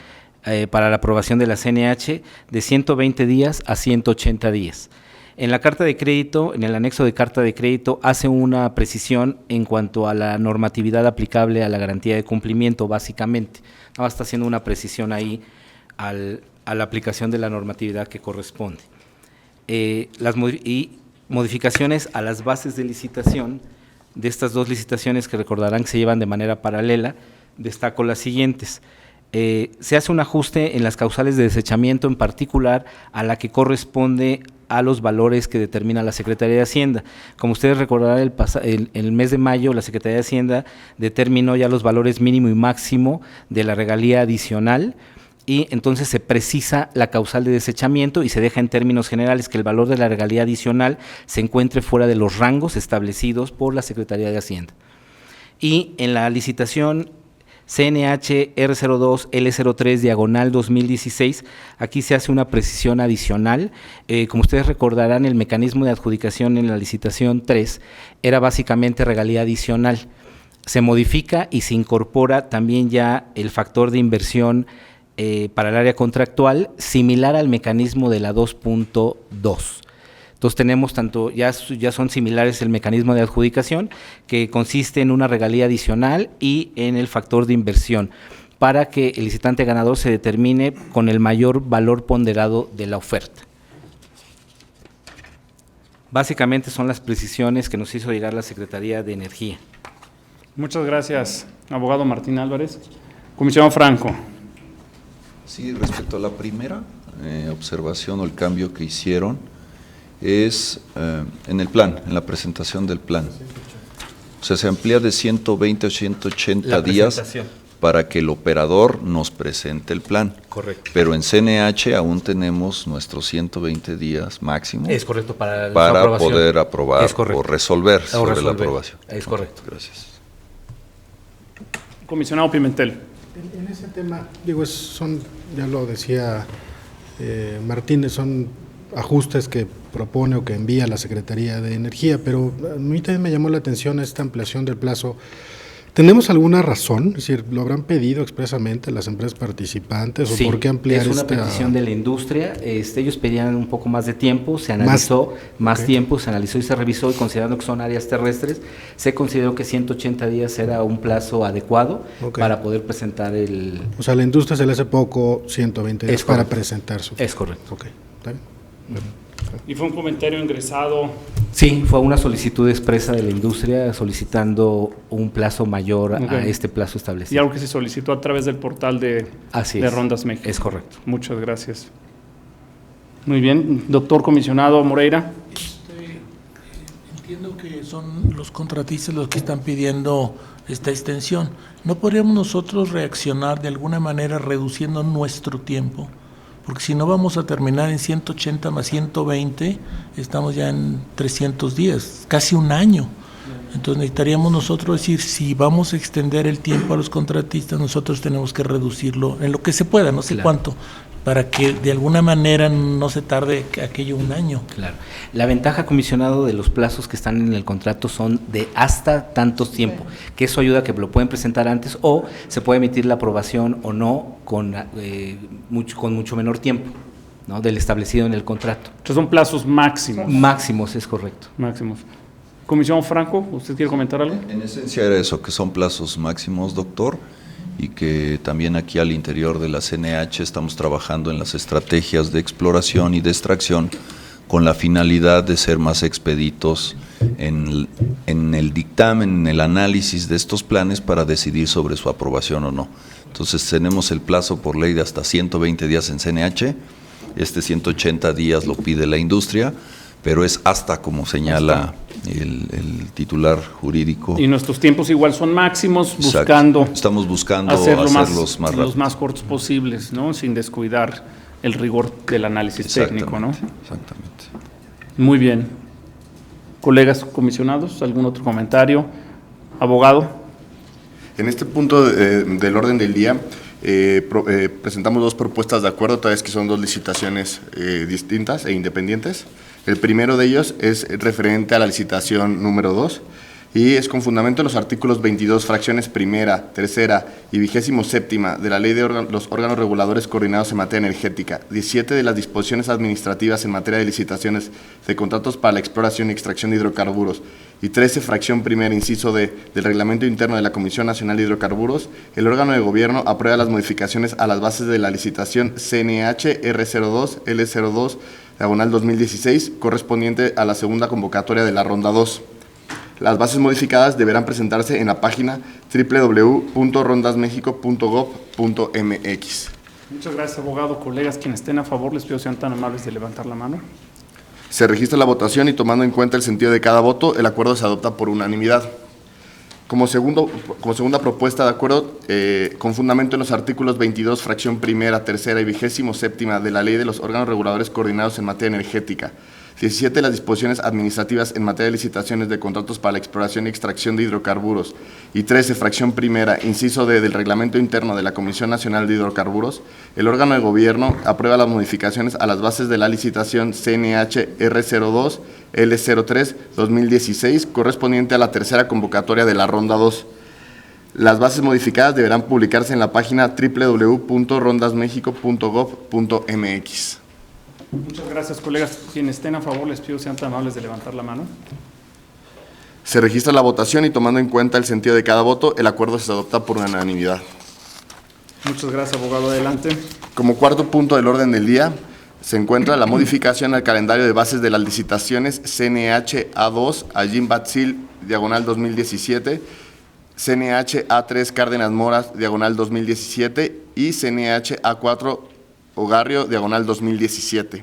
para la aprobación de la CNH de 120 días a 180 días. En la carta de crédito, en el anexo de carta de crédito, hace una precisión en cuanto a la normatividad aplicable a la garantía de cumplimiento, básicamente. No, está haciendo una precisión ahí a la aplicación de la normatividad que corresponde. Modificaciones a las bases de licitación de estas dos licitaciones que recordarán que se llevan de manera paralela, destaco las siguientes. Se hace un ajuste en las causales de desechamiento, en particular a la que corresponde a los valores que determina la Secretaría de Hacienda. Como ustedes recordarán, el mes de mayo la Secretaría de Hacienda determinó ya los valores mínimo y máximo de la regalía adicional, y entonces se precisa la causal de desechamiento y se deja en términos generales que el valor de la regalía adicional se encuentre fuera de los rangos establecidos por la Secretaría de Hacienda. Y en la licitación CNH R02 L03 diagonal 2016, aquí se hace una precisión adicional. Como ustedes recordarán, el mecanismo de adjudicación en la licitación 3 era básicamente regalía adicional. Se modifica y se incorpora también ya el factor de inversión para el área contractual, similar al mecanismo de la 2.2. Entonces tenemos tanto, ya son similares el mecanismo de adjudicación, que consiste en una regalía adicional y en el factor de inversión, para que el licitante ganador se determine con el mayor valor ponderado de la oferta. Básicamente son las precisiones que nos hizo llegar la Secretaría de Energía. Muchas gracias, abogado Martín Álvarez. Comisionado Franco. Sí, respecto a la primera observación o el cambio que hicieron, es en el plan, en la presentación del plan. O sea, se amplía de 120 a 180 días para que el operador nos presente el plan. Correcto. Pero en CNH aún tenemos nuestros 120 días máximo. Es correcto, para poder aprobar o resolver sobre la aprobación. Es correcto. Gracias. Comisionado Pimentel. En ese tema, digo, ya lo decía Martínez, son ajustes que propone o que envía la Secretaría de Energía, pero a mí también me llamó la atención esta ampliación del plazo. ¿Tenemos alguna razón? Es decir, ¿lo habrán pedido expresamente las empresas participantes o por qué ampliar es una petición de la industria. Ellos pedían un poco más de tiempo, se analizó más tiempo, se analizó y se revisó, y considerando que son áreas terrestres, se consideró que 180 días era un plazo adecuado para poder presentar el… O sea, a la industria se le hace poco 120 días para presentar su… Es correcto. Ok, ¿está bien? Y fue un comentario ingresado. Sí, fue una solicitud expresa de la industria solicitando un plazo mayor a este plazo establecido. Y algo que se solicitó a través del portal de Rondas México. Es correcto. Muchas gracias. Muy bien, doctor comisionado Moreira. Entiendo que son los contratistas los que están pidiendo esta extensión. ¿No podríamos nosotros reaccionar de alguna manera reduciendo nuestro tiempo? Porque si no vamos a terminar en 180 más 120, estamos ya en 300 días, casi un año. Entonces necesitaríamos nosotros decir, si vamos a extender el tiempo a los contratistas, nosotros tenemos que reducirlo en lo que se pueda, no sé cuánto, para que de alguna manera no se tarde aquello un año. Claro. La ventaja, comisionado, de los plazos que están en el contrato son de hasta tantos tiempo, que eso ayuda a que lo pueden presentar antes o se puede emitir la aprobación o no con mucho menor tiempo, ¿no?, del establecido en el contrato. Entonces son plazos máximos. Máximos, es correcto. Máximos. Comisionado Franco, ¿usted quiere comentar algo? En esencia era eso, que son plazos máximos, doctor, y que también aquí al interior de la CNH estamos trabajando en las estrategias de exploración y de extracción con la finalidad de ser más expeditos en el dictamen, en el análisis de estos planes para decidir sobre su aprobación o no. Entonces tenemos el plazo por ley de hasta 120 días en CNH, 180 días lo pide la industria, pero es hasta como señala el titular jurídico. Y nuestros tiempos igual son máximos, estamos buscando hacerlos más rápido, los más cortos posibles, ¿no?, sin descuidar el rigor del análisis técnico, ¿no? Exactamente. Muy bien. Colegas comisionados, ¿algún otro comentario? Abogado. En este punto del orden del día, presentamos dos propuestas de acuerdo, toda vez que son dos licitaciones distintas e independientes. El primero de ellos es referente a la licitación número 2 y es con fundamento en los artículos 22, fracciones primera, tercera y 27ª de la Ley de los órganos reguladores coordinados en materia energética, 17 de las disposiciones administrativas en materia de licitaciones de contratos para la exploración y extracción de hidrocarburos y 13, fracción primera, inciso D, del Reglamento Interno de la Comisión Nacional de Hidrocarburos, el órgano de gobierno aprueba las modificaciones a las bases de la licitación CNH R02 L02 diagonal 2016, correspondiente a la segunda convocatoria de la ronda 2. Las bases modificadas deberán presentarse en la página www.rondasmexico.gov.mx. Muchas gracias, abogado. Colegas, quienes estén a favor, les pido sean tan amables de levantar la mano. Se registra la votación y tomando en cuenta el sentido de cada voto, el acuerdo se adopta por unanimidad. Como segunda propuesta de acuerdo, con fundamento en los artículos 22, fracción primera, tercera y 27ª de la Ley de los órganos reguladores coordinados en materia energética, 17 de las disposiciones administrativas en materia de licitaciones de contratos para la exploración y extracción de hidrocarburos y 13, fracción primera, inciso D del Reglamento Interno de la Comisión Nacional de Hidrocarburos, el órgano de gobierno aprueba las modificaciones a las bases de la licitación CNH R02 L03 2016 correspondiente a la tercera convocatoria de la ronda 2. Las bases modificadas deberán publicarse en la página www.rondasmexico.gov.mx. Muchas gracias, colegas. Quienes estén a favor, les pido sean tan amables de levantar la mano. Se registra la votación y tomando en cuenta el sentido de cada voto, el acuerdo se adopta por unanimidad. Muchas gracias, abogado. Adelante. Como cuarto punto del orden del día, se encuentra la modificación al calendario de bases de las licitaciones CNH A2 Allín Batzil, diagonal 2017, CNH A3 Cárdenas Moras, diagonal 2017 y CNH A4 Ogarrio, diagonal 2017.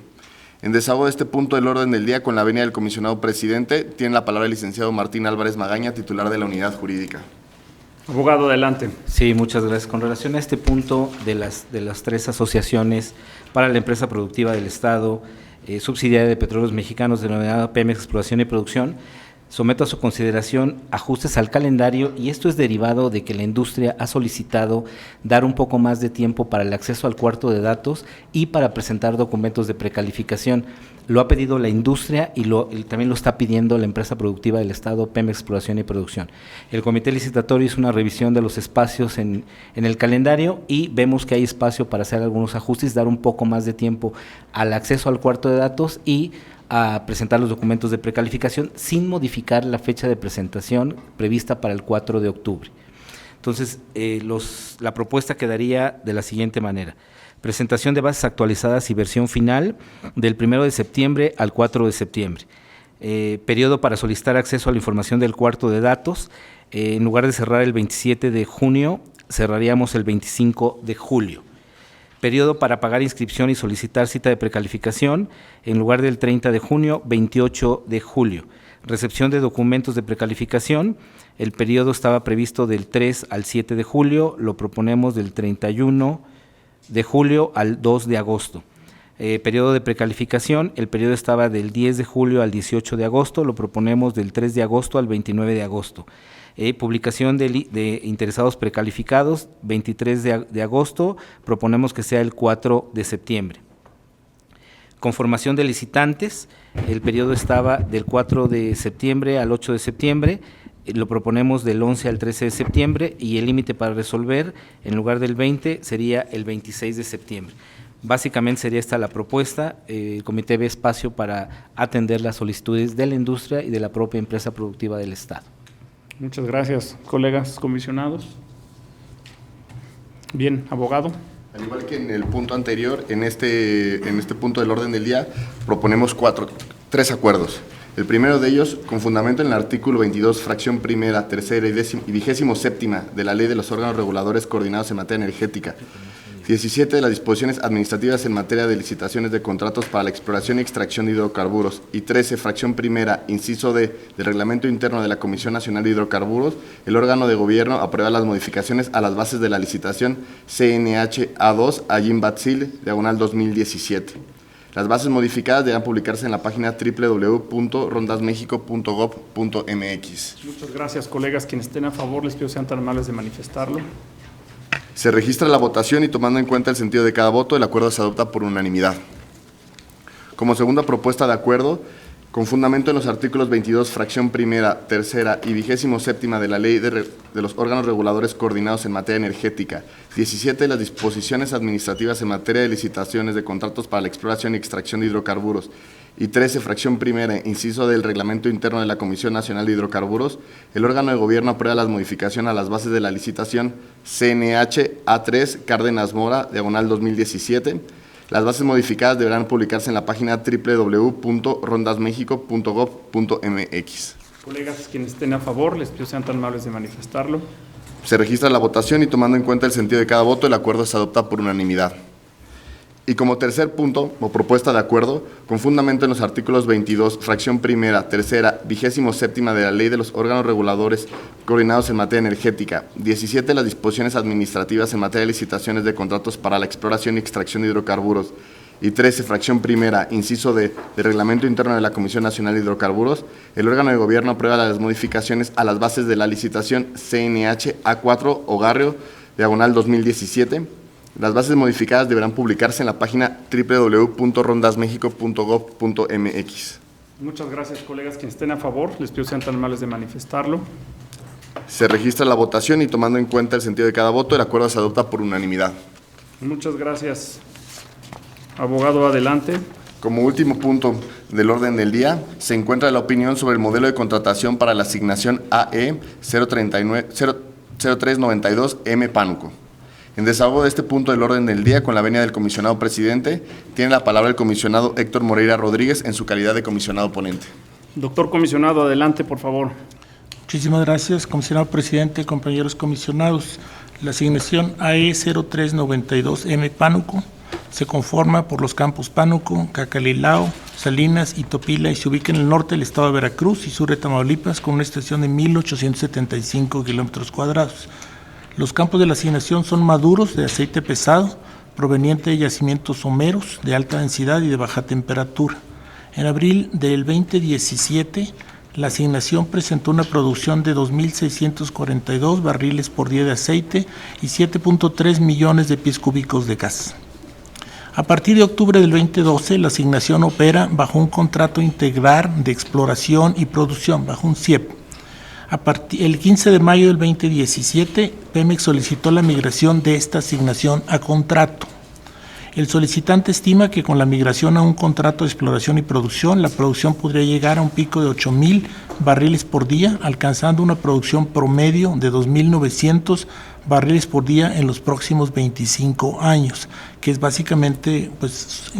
En desahogo de este punto del orden del día, con la venia del comisionado presidente, tiene la palabra el licenciado Martín Álvarez Magaña, titular de la unidad jurídica. Abogado, adelante. Sí, muchas gracias. Con relación a este punto de las tres asociaciones para la empresa productiva del Estado, subsidiaria de Petróleos Mexicanos, denominada Pemex Exploración y Producción, someto a su consideración ajustes al calendario, y esto es derivado de que la industria ha solicitado dar un poco más de tiempo para el acceso al cuarto de datos y para presentar documentos de precalificación. Lo ha pedido la industria y también lo está pidiendo la empresa productiva del Estado, Pemex Exploración y Producción. El comité licitatorio hizo una revisión de los espacios en el calendario y vemos que hay espacio para hacer algunos ajustes, dar un poco más de tiempo al acceso al cuarto de datos y a presentar los documentos de precalificación sin modificar la fecha de presentación prevista para el 4 de octubre. Entonces, la propuesta quedaría de la siguiente manera: presentación de bases actualizadas y versión final del 1 de septiembre al 4 de septiembre. Periodo para solicitar acceso a la información del cuarto de datos, en lugar de cerrar el 27 de junio, cerraríamos el 25 de julio. Periodo para pagar inscripción y solicitar cita de precalificación, en lugar del 30 de junio, 28 de julio. Recepción de documentos de precalificación, el periodo estaba previsto del 3 al 7 de julio, lo proponemos del 31 de julio al 2 de agosto. Periodo de precalificación, el periodo estaba del 10 de julio al 18 de agosto, lo proponemos del 3 de agosto al 29 de agosto. Publicación de interesados precalificados, 23 de agosto, proponemos que sea el 4 de septiembre. Conformación de licitantes, el periodo estaba del 4 de septiembre al 8 de septiembre, lo proponemos del 11 al 13 de septiembre y el límite para resolver, en lugar del 20, sería el 26 de septiembre. Básicamente sería esta la propuesta. El comité ve espacio para atender las solicitudes de la industria y de la propia empresa productiva del Estado. Muchas gracias, colegas comisionados. Bien, abogado. Al igual que en el punto anterior, en este punto del orden del día, proponemos tres acuerdos. El primero de ellos, con fundamento en el artículo 22, fracción primera, tercera y 27ª de la Ley de los órganos reguladores coordinados en materia energética, 17 de las disposiciones administrativas en materia de licitaciones de contratos para la exploración y extracción de hidrocarburos y 13, fracción primera, inciso D, del reglamento interno de la Comisión Nacional de Hidrocarburos, el órgano de gobierno aprueba las modificaciones a las bases de la licitación CNH A2 Allín Batzil, diagonal 2017. Las bases modificadas deberán publicarse en la página www.rondasmexico.gov.mx. Muchas gracias, colegas. Quienes estén a favor, les pido sean tan amables de manifestarlo. Se registra la votación y tomando en cuenta el sentido de cada voto, el acuerdo se adopta por unanimidad. Como segunda propuesta de acuerdo, con fundamento en los artículos 22, fracción primera, tercera y 27ª de la Ley de los órganos reguladores coordinados en materia energética, 17 de las disposiciones administrativas en materia de licitaciones de contratos para la exploración y extracción de hidrocarburos y 13, fracción primera, inciso del reglamento interno de la Comisión Nacional de Hidrocarburos, el órgano de gobierno aprueba las modificaciones a las bases de la licitación CNH A3 Cárdenas Mora, diagonal 2017. Las bases modificadas deberán publicarse en la página www.rondasmexico.gov.mx. Colegas, quienes estén a favor, les pido sean tan amables de manifestarlo. Se registra la votación y tomando en cuenta el sentido de cada voto, el acuerdo se adopta por unanimidad. Y como tercer punto o propuesta de acuerdo, con fundamento en los artículos 22, fracción primera, tercera, 27ª de la Ley de los órganos reguladores coordinados en materia energética, 17 de las disposiciones administrativas en materia de licitaciones de contratos para la exploración y extracción de hidrocarburos y 13, fracción primera, inciso D, del reglamento interno de la Comisión Nacional de Hidrocarburos, el órgano de gobierno aprueba las modificaciones a las bases de la licitación CNH A4 Ogarrio, diagonal 2017. Las bases modificadas deberán publicarse en la página www.rondasmexico.gov.mx. Muchas gracias, colegas. Quienes estén a favor, les pido sean tan amables de manifestarlo. Se registra la votación y tomando en cuenta el sentido de cada voto, el acuerdo se adopta por unanimidad. Muchas gracias. Abogado, adelante. Como último punto del orden del día, se encuentra la opinión sobre el modelo de contratación para la asignación AE 0392M Pánuco. En desahogo de este punto del orden del día, con la venia del comisionado presidente, tiene la palabra el comisionado Héctor Moreira Rodríguez en su calidad de comisionado ponente. Doctor comisionado, adelante, por favor. Muchísimas gracias, comisionado presidente, compañeros comisionados. La asignación AE 0392M Pánuco se conforma por los campos Pánuco, Cacalilao, Salinas y Topila y se ubica en el norte del estado de Veracruz y sur de Tamaulipas con una extensión de 1,875 kilómetros cuadrados. Los campos de la asignación son maduros de aceite pesado, proveniente de yacimientos someros de alta densidad y de baja temperatura. En abril del 2017, la asignación presentó una producción de 2.642 barriles por día de aceite y 7.3 millones de pies cúbicos de gas. A partir de octubre del 2012, la asignación opera bajo un contrato integral de exploración y producción, bajo un CIEP. El 15 de mayo del 2017, Pemex solicitó la migración de esta asignación a contrato. El solicitante estima que con la migración a un contrato de exploración y producción, la producción podría llegar a un pico de 8,000 barriles por día, alcanzando una producción promedio de 2,900 barriles por día en los próximos 25 años, que es básicamente,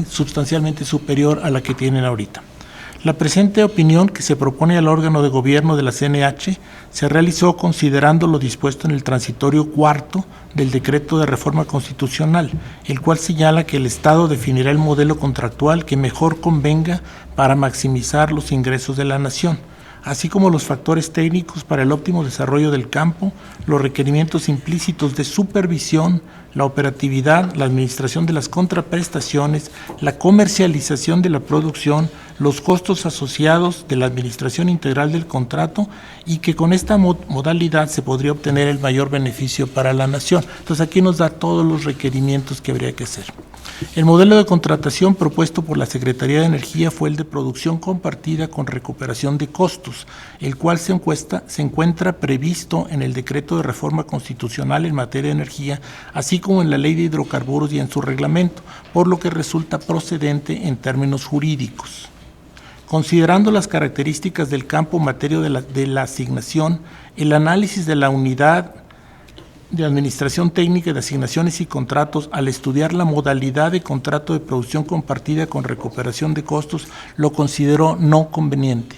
sustancialmente superior a la que tienen ahorita. La presente opinión que se propone al órgano de gobierno de la CNH se realizó considerando lo dispuesto en el transitorio cuarto del decreto de reforma constitucional, el cual señala que el Estado definirá el modelo contractual que mejor convenga para maximizar los ingresos de la nación, así como los factores técnicos para el óptimo desarrollo del campo, los requerimientos implícitos de supervisión, la operatividad, la administración de las contraprestaciones, la comercialización de la producción, los costos asociados de la administración integral del contrato y que con esta modalidad se podría obtener el mayor beneficio para la nación. Entonces aquí nos da todos los requerimientos que habría que hacer. El modelo de contratación propuesto por la Secretaría de Energía fue el de producción compartida con recuperación de costos, el cual se encuentra previsto en el decreto de reforma constitucional en materia de energía, así como en la Ley de Hidrocarburos y en su reglamento, por lo que resulta procedente en términos jurídicos. Considerando las características del campo en materia de la asignación, el análisis de la unidad de Administración Técnica de Asignaciones y Contratos, al estudiar la modalidad de contrato de producción compartida con recuperación de costos, lo consideró no conveniente.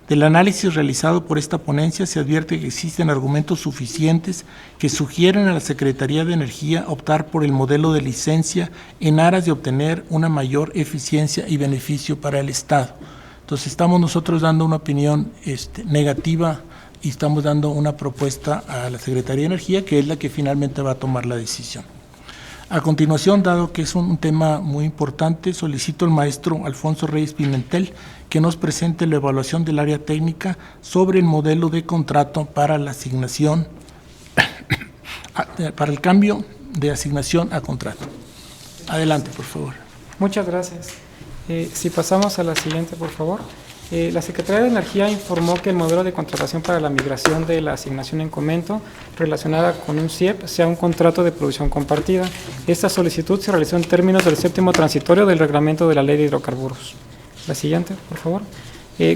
Del análisis realizado por esta ponencia se advierte que existen argumentos suficientes que sugieren a la Secretaría de Energía optar por el modelo de licencia en aras de obtener una mayor eficiencia y beneficio para el Estado. Entonces estamos nosotros dando una opinión negativa y estamos dando una propuesta a la Secretaría de Energía, que es la que finalmente va a tomar la decisión. A continuación, dado que es un tema muy importante, solicito al maestro Alfonso Reyes Pimentel que nos presente la evaluación del área técnica sobre el modelo de contrato para la asignación, para el cambio de asignación a contrato. Adelante, por favor. Muchas gracias. Si pasamos a la siguiente, por favor. La Secretaría de Energía informó que el modelo de contratación para la migración de la asignación en comento relacionada con un CIEP sea un contrato de producción compartida. Esta solicitud se realizó en términos del séptimo transitorio del reglamento de la Ley de Hidrocarburos. La siguiente, por favor.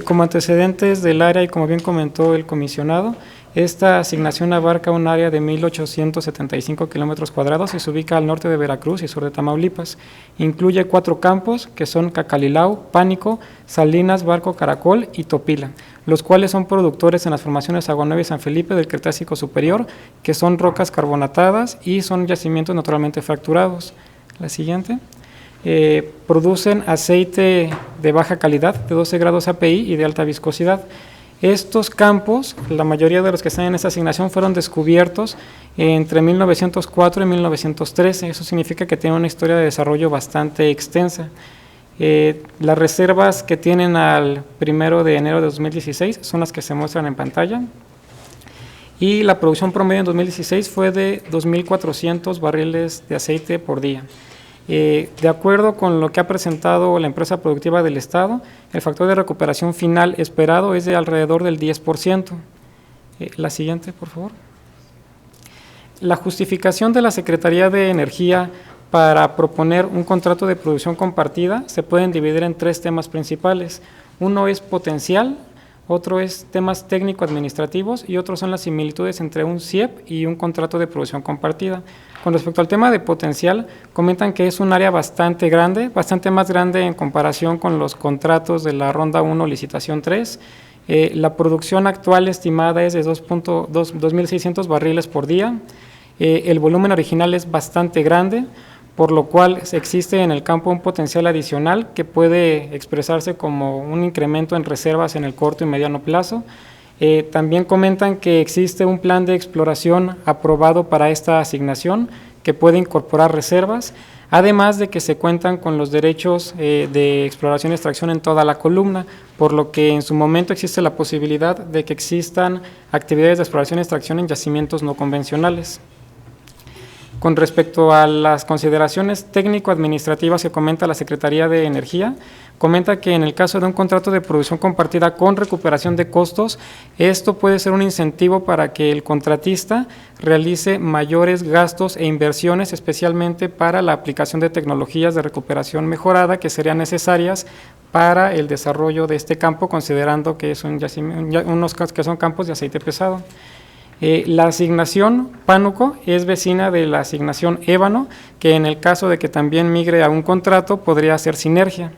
Como antecedentes del área y como bien comentó el comisionado, esta asignación abarca un área de 1,875 kilómetros cuadrados y se ubica al norte de Veracruz y sur de Tamaulipas. Incluye 4 campos que son Cacalilao, Pánico, Salinas, Barco Caracol y Topila, los cuales son productores en las formaciones Agua Nueva y San Felipe del Cretácico Superior, que son rocas carbonatadas y son yacimientos naturalmente fracturados. La siguiente. Producen aceite de baja calidad, de 12 grados API y de alta viscosidad. Estos campos, la mayoría de los que están en esta asignación, fueron descubiertos entre 1904 y 1913. Eso significa que tienen una historia de desarrollo bastante extensa. Las reservas que tienen al 1 de enero de 2016 son las que se muestran en pantalla. Y la producción promedio en 2016 fue de 2,400 barriles de aceite por día. De acuerdo con lo que ha presentado la empresa productiva del Estado, el factor de recuperación final esperado es de alrededor del 10%. La siguiente, por favor. La justificación de la Secretaría de Energía para proponer un contrato de producción compartida se pueden dividir en 3 temas principales. Uno es potencial, otro es temas técnico-administrativos y otros son las similitudes entre un CIEP y un contrato de producción compartida. Con respecto al tema de potencial, comentan que es un área bastante grande, bastante más grande en comparación con los contratos de la Ronda 1, Licitación 3. La producción actual estimada es de 2.600 barriles por día. El volumen original es bastante grande, por lo cual existe en el campo un potencial adicional que puede expresarse como un incremento en reservas en el corto y mediano plazo. También comentan que existe un plan de exploración aprobado para esta asignación que puede incorporar reservas, además de que se cuentan con los derechos de exploración y extracción en toda la columna, por lo que en su momento existe la posibilidad de que existan actividades de exploración y extracción en yacimientos no convencionales. Con respecto a las consideraciones técnico-administrativas que comenta la Secretaría de Energía, comenta que en el caso de un contrato de producción compartida con recuperación de costos, esto puede ser un incentivo para que el contratista realice mayores gastos e inversiones, especialmente para la aplicación de tecnologías de recuperación mejorada que serían necesarias para el desarrollo de este campo, considerando que son campos de aceite pesado. La asignación Pánuco es vecina de la asignación Ébano, que en el caso de que también migre a un contrato podría ser sinergia.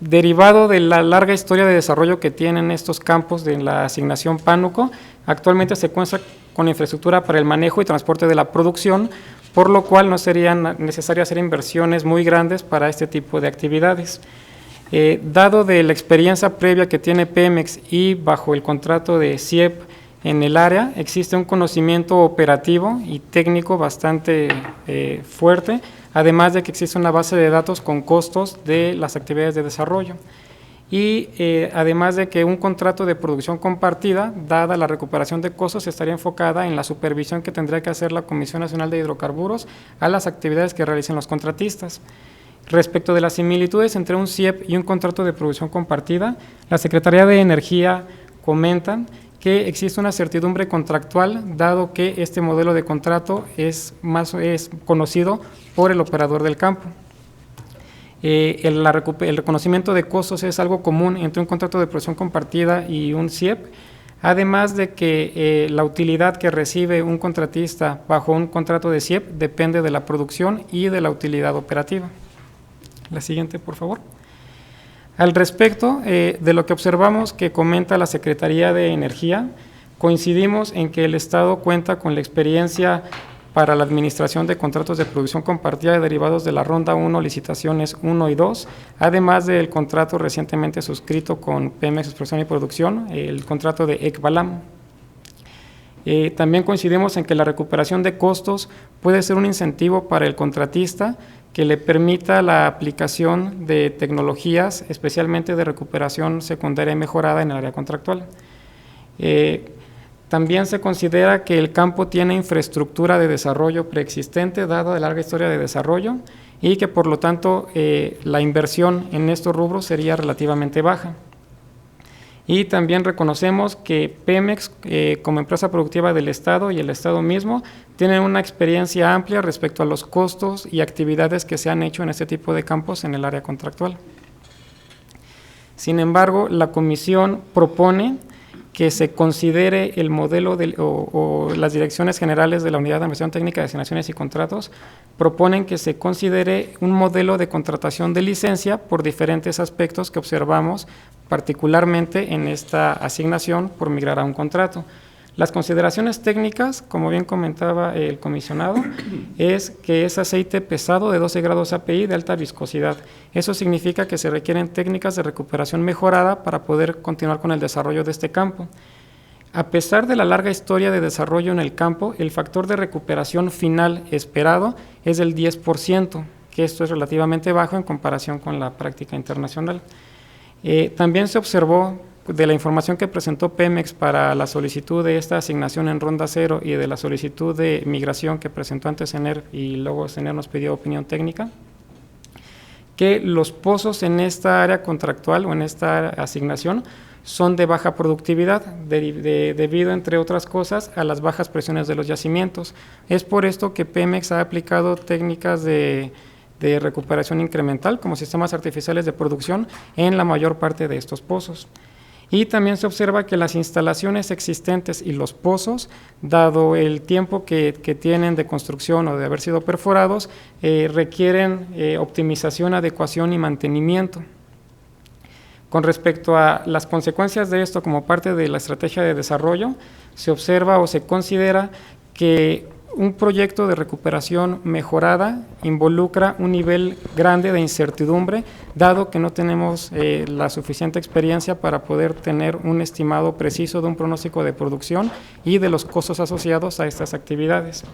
Derivado de la larga historia de desarrollo que tienen estos campos de la asignación Pánuco, actualmente se cuenta con infraestructura para el manejo y transporte de la producción, por lo cual no serían necesarias hacer inversiones muy grandes para este tipo de actividades. Dado de la experiencia previa que tiene Pemex y bajo el contrato de CIEP en el área, existe un conocimiento operativo y técnico bastante fuerte, además de que existe una base de datos con costos de las actividades de desarrollo. Y además de que un contrato de producción compartida, dada la recuperación de costos, estaría enfocada en la supervisión que tendría que hacer la Comisión Nacional de Hidrocarburos a las actividades que realicen los contratistas. Respecto de las similitudes entre un CIEP y un contrato de producción compartida, la Secretaría de Energía comenta que existe una certidumbre contractual, dado que este modelo de contrato es conocido por el operador del campo. El reconocimiento de costos es algo común entre un contrato de producción compartida y un CIEP, además de que la utilidad que recibe un contratista bajo un contrato de CIEP depende de la producción y de la utilidad operativa. La siguiente, por favor. Al respecto de lo que observamos que comenta la Secretaría de Energía, coincidimos en que el Estado cuenta con la experiencia para la administración de contratos de producción compartida derivados de la Ronda 1, Licitaciones 1 y 2, además del contrato recientemente suscrito con Pemex Exploración y Producción, el contrato de ECBALAM. También coincidimos en que la recuperación de costos puede ser un incentivo para el contratista que le permita la aplicación de tecnologías, especialmente de recuperación secundaria y mejorada en el área contractual. También se considera que el campo tiene infraestructura de desarrollo preexistente, dada la larga historia de desarrollo, y que por lo tanto la inversión en estos rubros sería relativamente baja. Y también reconocemos que Pemex, como empresa productiva del Estado y el Estado mismo, tienen una experiencia amplia respecto a los costos y actividades que se han hecho en este tipo de campos en el área contractual. Sin embargo, la Comisión propone que se considere el modelo o las direcciones generales de la Unidad de Administración Técnica de Asignaciones y Contratos, proponen que se considere un modelo de contratación de licencia por diferentes aspectos que observamos, particularmente en esta asignación por migrar a un contrato. Las consideraciones técnicas, como bien comentaba el comisionado, es que es aceite pesado de 12 grados API de alta viscosidad. Eso significa que se requieren técnicas de recuperación mejorada para poder continuar con el desarrollo de este campo. A pesar de la larga historia de desarrollo en el campo, el factor de recuperación final esperado es del 10%, que esto es relativamente bajo en comparación con la práctica internacional. También se observó de la información que presentó Pemex para la solicitud de esta asignación en Ronda 0 y de la solicitud de migración que presentó antes CENER y luego CENER nos pidió opinión técnica, que los pozos en esta área contractual o en esta asignación son de baja productividad, debido, entre otras cosas, a las bajas presiones de los yacimientos. Es por esto que Pemex ha aplicado técnicas de recuperación incremental como sistemas artificiales de producción en la mayor parte de estos pozos. Y también se observa que las instalaciones existentes y los pozos, dado el tiempo que tienen de construcción o de haber sido perforados, requieren optimización, adecuación y mantenimiento. Con respecto a las consecuencias de esto como parte de la estrategia de desarrollo, se observa o se considera que un proyecto de recuperación mejorada involucra un nivel grande de incertidumbre, dado que no tenemos la suficiente experiencia para poder tener un estimado preciso de un pronóstico de producción y de los costos asociados a estas actividades.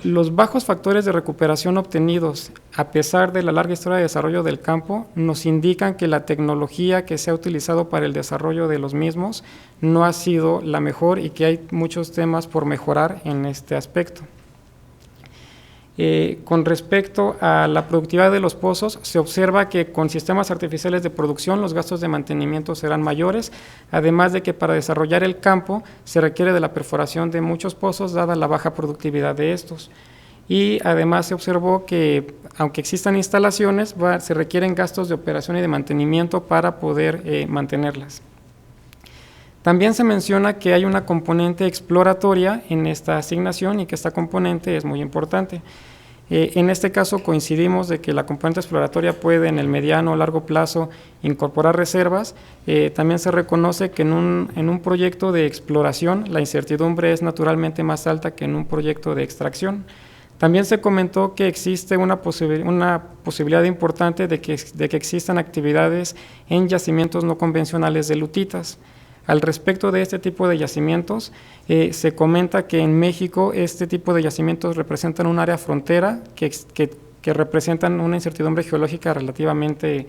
Los bajos factores de recuperación obtenidos, a pesar de la larga historia de desarrollo del campo, nos indican que la tecnología que se ha utilizado para el desarrollo de los mismos no ha sido la mejor y que hay muchos temas por mejorar en este aspecto. Con respecto a la productividad de los pozos, se observa que con sistemas artificiales de producción los gastos de mantenimiento serán mayores, además de que para desarrollar el campo se requiere de la perforación de muchos pozos dada la baja productividad de estos. Y además se observó que aunque existan instalaciones, se requieren gastos de operación y de mantenimiento para poder mantenerlas. También se menciona que hay una componente exploratoria en esta asignación y que esta componente es muy importante. En este caso coincidimos de que la componente exploratoria puede en el mediano o largo plazo incorporar reservas. También se reconoce que en un proyecto de exploración la incertidumbre es naturalmente más alta que en un proyecto de extracción. También se comentó que existe una posibilidad importante de que existan actividades en yacimientos no convencionales de lutitas. Al respecto de este tipo de yacimientos, se comenta que en México este tipo de yacimientos representan un área frontera que representan una incertidumbre geológica relativamente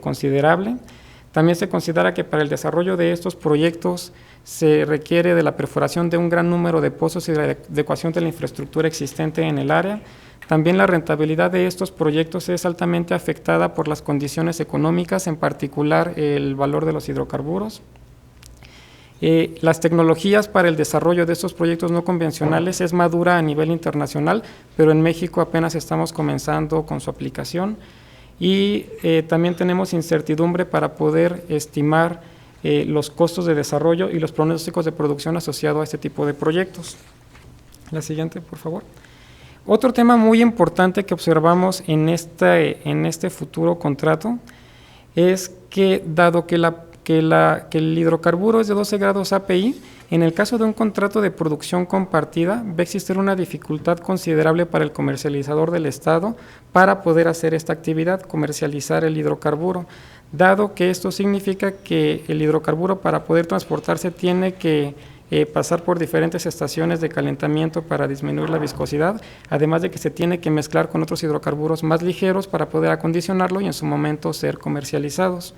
considerable. También se considera que para el desarrollo de estos proyectos se requiere de la perforación de un gran número de pozos y de la adecuación de la infraestructura existente en el área. También la rentabilidad de estos proyectos es altamente afectada por las condiciones económicas, en particular el valor de los hidrocarburos. Las tecnologías para el desarrollo de estos proyectos no convencionales es madura a nivel internacional, pero en México apenas estamos comenzando con su aplicación y también tenemos incertidumbre para poder estimar los costos de desarrollo y los pronósticos de producción asociados a este tipo de proyectos. La siguiente, por favor. Otro tema muy importante que observamos en este futuro contrato es que, dado que el hidrocarburo es de 12 grados API, en el caso de un contrato de producción compartida, va a existir una dificultad considerable para el comercializador del Estado para poder hacer esta actividad, comercializar el hidrocarburo, dado que esto significa que el hidrocarburo para poder transportarse tiene que pasar por diferentes estaciones de calentamiento para disminuir la viscosidad, además de que se tiene que mezclar con otros hidrocarburos más ligeros para poder acondicionarlo y en su momento ser comercializados.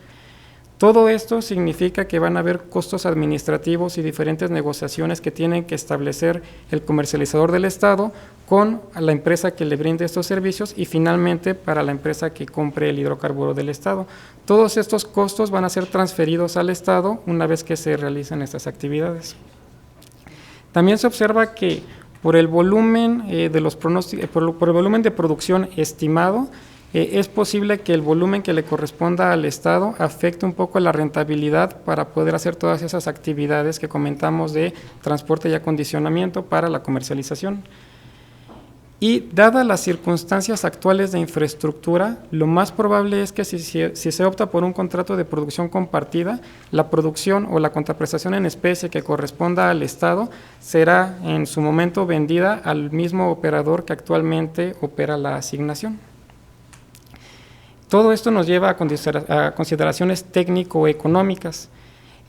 Todo esto significa que van a haber costos administrativos y diferentes negociaciones que tienen que establecer el comercializador del Estado con la empresa que le brinde estos servicios y finalmente para la empresa que compre el hidrocarburo del Estado. Todos estos costos van a ser transferidos al Estado una vez que se realicen estas actividades. También se observa que por el volumen por el volumen de producción estimado, es posible que el volumen que le corresponda al Estado afecte un poco la rentabilidad para poder hacer todas esas actividades que comentamos de transporte y acondicionamiento para la comercialización. Y dadas las circunstancias actuales de infraestructura, lo más probable es que si se opta por un contrato de producción compartida, la producción o la contraprestación en especie que corresponda al Estado será en su momento vendida al mismo operador que actualmente opera la asignación. Todo esto nos lleva a consideraciones técnico-económicas.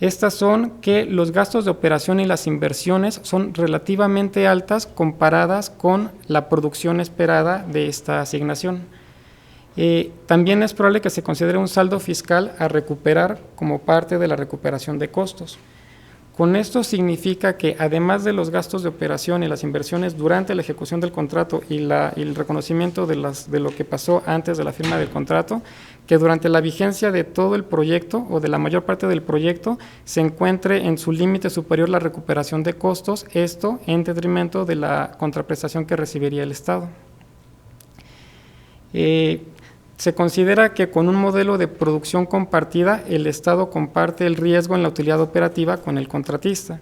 Estas son que los gastos de operación y las inversiones son relativamente altas comparadas con la producción esperada de esta asignación. También es probable que se considere un saldo fiscal a recuperar como parte de la recuperación de costos. Con esto significa que además de los gastos de operación y las inversiones durante la ejecución del contrato y el reconocimiento de lo que pasó antes de la firma del contrato, que durante la vigencia de todo el proyecto o de la mayor parte del proyecto se encuentre en su límite superior la recuperación de costos, esto en detrimento de la contraprestación que recibiría el Estado. Se considera que con un modelo de producción compartida, el Estado comparte el riesgo en la utilidad operativa con el contratista.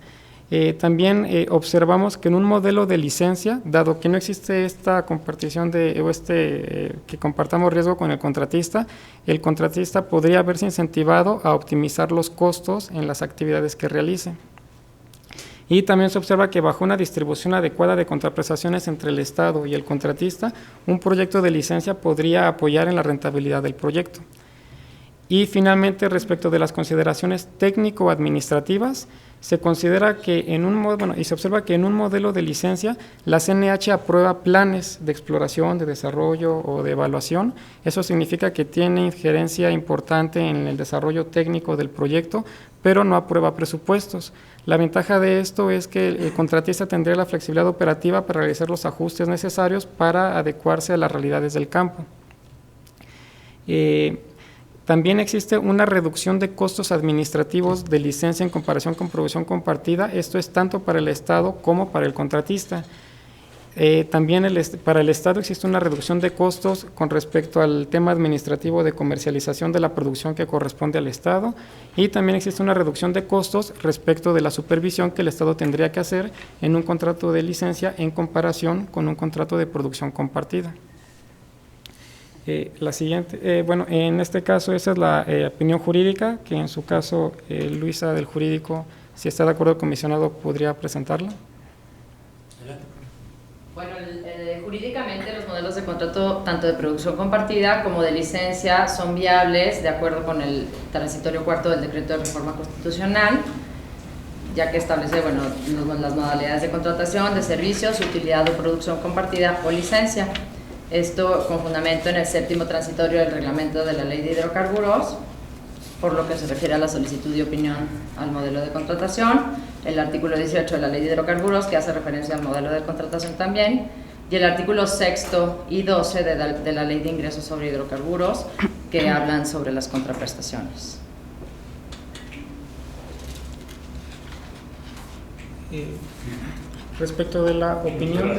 También observamos que en un modelo de licencia, dado que no existe esta compartición que compartamos riesgo con el contratista podría verse incentivado a optimizar los costos en las actividades que realice. Y también se observa que bajo una distribución adecuada de contraprestaciones entre el Estado y el contratista, un proyecto de licencia podría apoyar en la rentabilidad del proyecto. Y finalmente, respecto de las consideraciones técnico-administrativas, se considera que se observa que en un modelo de licencia, la CNH aprueba planes de exploración, de desarrollo o de evaluación. Eso significa que tiene injerencia importante en el desarrollo técnico del proyecto, pero no aprueba presupuestos. La ventaja de esto es que el contratista tendría la flexibilidad operativa para realizar los ajustes necesarios para adecuarse a las realidades del campo. También existe una reducción de costos administrativos de licencia en comparación con producción compartida. Esto es tanto para el Estado como para el contratista. También para el Estado existe una reducción de costos con respecto al tema administrativo de comercialización de la producción que corresponde al Estado, y también existe una reducción de costos respecto de la supervisión que el Estado tendría que hacer en un contrato de licencia en comparación con un contrato de producción compartida. La siguiente, en este caso esa es la opinión jurídica, que en su caso Luisa del jurídico, si está de acuerdo el comisionado, podría presentarla. Bueno, jurídicamente los modelos de contrato tanto de producción compartida como de licencia son viables de acuerdo con el transitorio cuarto del decreto de reforma constitucional, ya que establece las modalidades de contratación, de servicios, utilidad o producción compartida o licencia. Esto con fundamento en el séptimo transitorio del reglamento de la Ley de Hidrocarburos, por lo que se refiere a la solicitud de opinión al modelo de contratación, el artículo 18 de la Ley de Hidrocarburos, que hace referencia al modelo de contratación también, y el artículo 6 y 12 de la Ley de Ingresos sobre Hidrocarburos, que hablan sobre las contraprestaciones. Respecto de la opinión...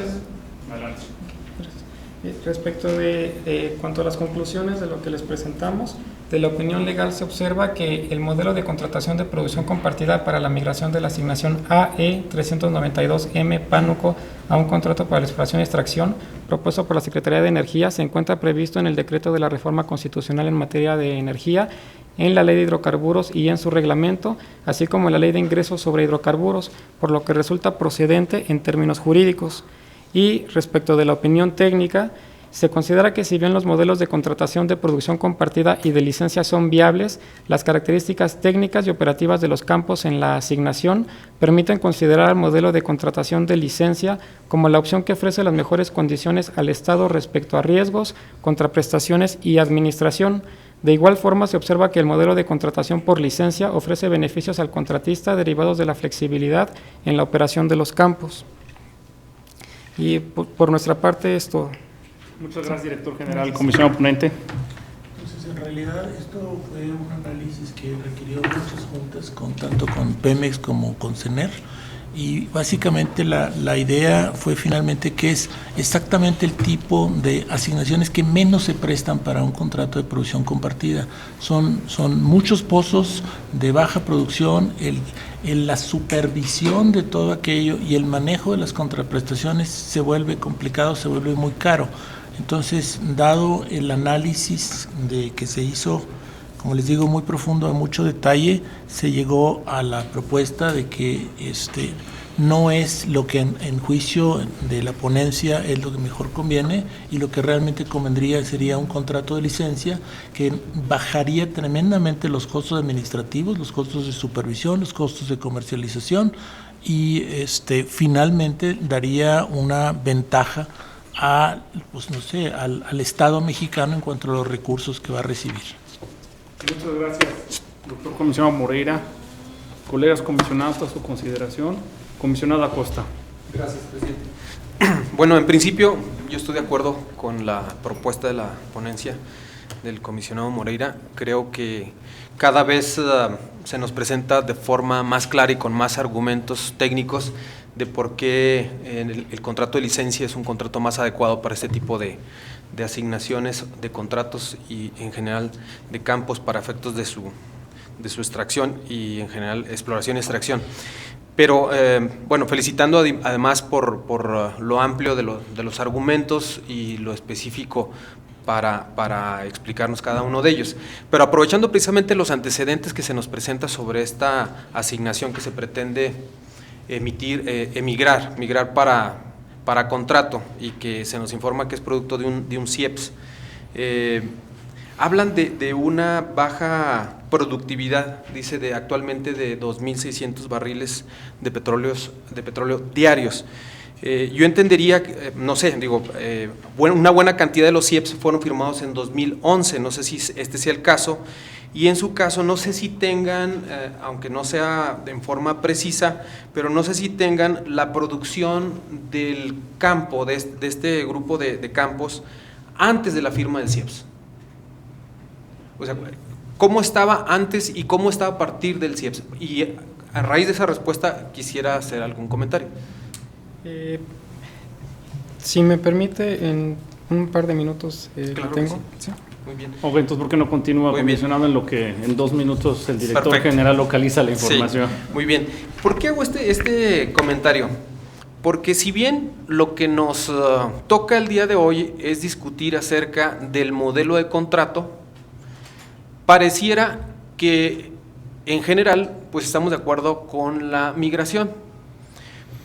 Respecto de cuanto a las conclusiones de lo que les presentamos, de la opinión legal se observa que el modelo de contratación de producción compartida para la migración de la asignación AE 392M Pánuco a un contrato para la exploración y extracción propuesto por la Secretaría de Energía se encuentra previsto en el decreto de la reforma constitucional en materia de energía, en la Ley de Hidrocarburos y en su reglamento, así como en la Ley de Ingresos sobre Hidrocarburos, por lo que resulta procedente en términos jurídicos. Y respecto de la opinión técnica, se considera que si bien los modelos de contratación de producción compartida y de licencia son viables, las características técnicas y operativas de los campos en la asignación permiten considerar el modelo de contratación de licencia como la opción que ofrece las mejores condiciones al Estado respecto a riesgos, contraprestaciones y administración. De igual forma, se observa que el modelo de contratación por licencia ofrece beneficios al contratista derivados de la flexibilidad en la operación de los campos. Y por nuestra parte es todo. Muchas gracias, director general. Comisionado ponente. Entonces, en realidad, esto fue un análisis que requirió muchas juntas, tanto con Pemex como con CENER, y básicamente la idea fue finalmente que es exactamente el tipo de asignaciones que menos se prestan para un contrato de producción compartida. Son muchos pozos de baja producción, la supervisión de todo aquello y el manejo de las contraprestaciones se vuelve complicado, se vuelve muy caro. Entonces, dado el análisis que se hizo, como les digo, muy profundo, a mucho detalle, se llegó a la propuesta de que no es lo que en juicio de la ponencia es lo que mejor conviene, y lo que realmente convendría sería un contrato de licencia que bajaría tremendamente los costos administrativos, los costos de supervisión, los costos de comercialización, y finalmente daría una ventaja al Estado mexicano en cuanto a los recursos que va a recibir. Muchas gracias, doctor comisionado Moreira. Colegas comisionados, a su consideración. Comisionado Acosta. Gracias, presidente. Bueno, en principio yo estoy de acuerdo con la propuesta de la ponencia del comisionado Moreira. Creo que cada vez se nos presenta de forma más clara y con más argumentos técnicos de por qué el contrato de licencia es un contrato más adecuado para este tipo de asignaciones de contratos y en general de campos para efectos de su extracción y en general exploración y extracción. Pero bueno, felicitando además por lo amplio de los argumentos y lo específico para explicarnos cada uno de ellos. Pero aprovechando precisamente los antecedentes que se nos presenta sobre esta asignación que se pretende migrar para contrato y que se nos informa que es producto de un CIEPS, hablan de una baja productividad, dice actualmente de 2.600 barriles de petróleo diarios. Yo entendería, no sé, digo, una buena cantidad de los CIEPS fueron firmados en 2011, no sé si este sea el caso, y en su caso no sé si tengan, aunque no sea en forma precisa, pero no sé si tengan la producción del campo, de este grupo de campos, antes de la firma del CIEPS. O sea, ¿cómo estaba antes y cómo estaba a partir del CIEPS? Y a raíz de esa respuesta quisiera hacer algún comentario. Si me permite, en un par de minutos claro lo tengo. Sí. Muy bien. Ok, entonces, ¿por qué no continúa comisionado en lo que en 2 minutos el director Perfecto. general localiza la información? Sí, muy bien. ¿Por qué hago este comentario? Porque si bien lo que nos toca el día de hoy es discutir acerca del modelo de contrato, pareciera que en general pues estamos de acuerdo con la migración.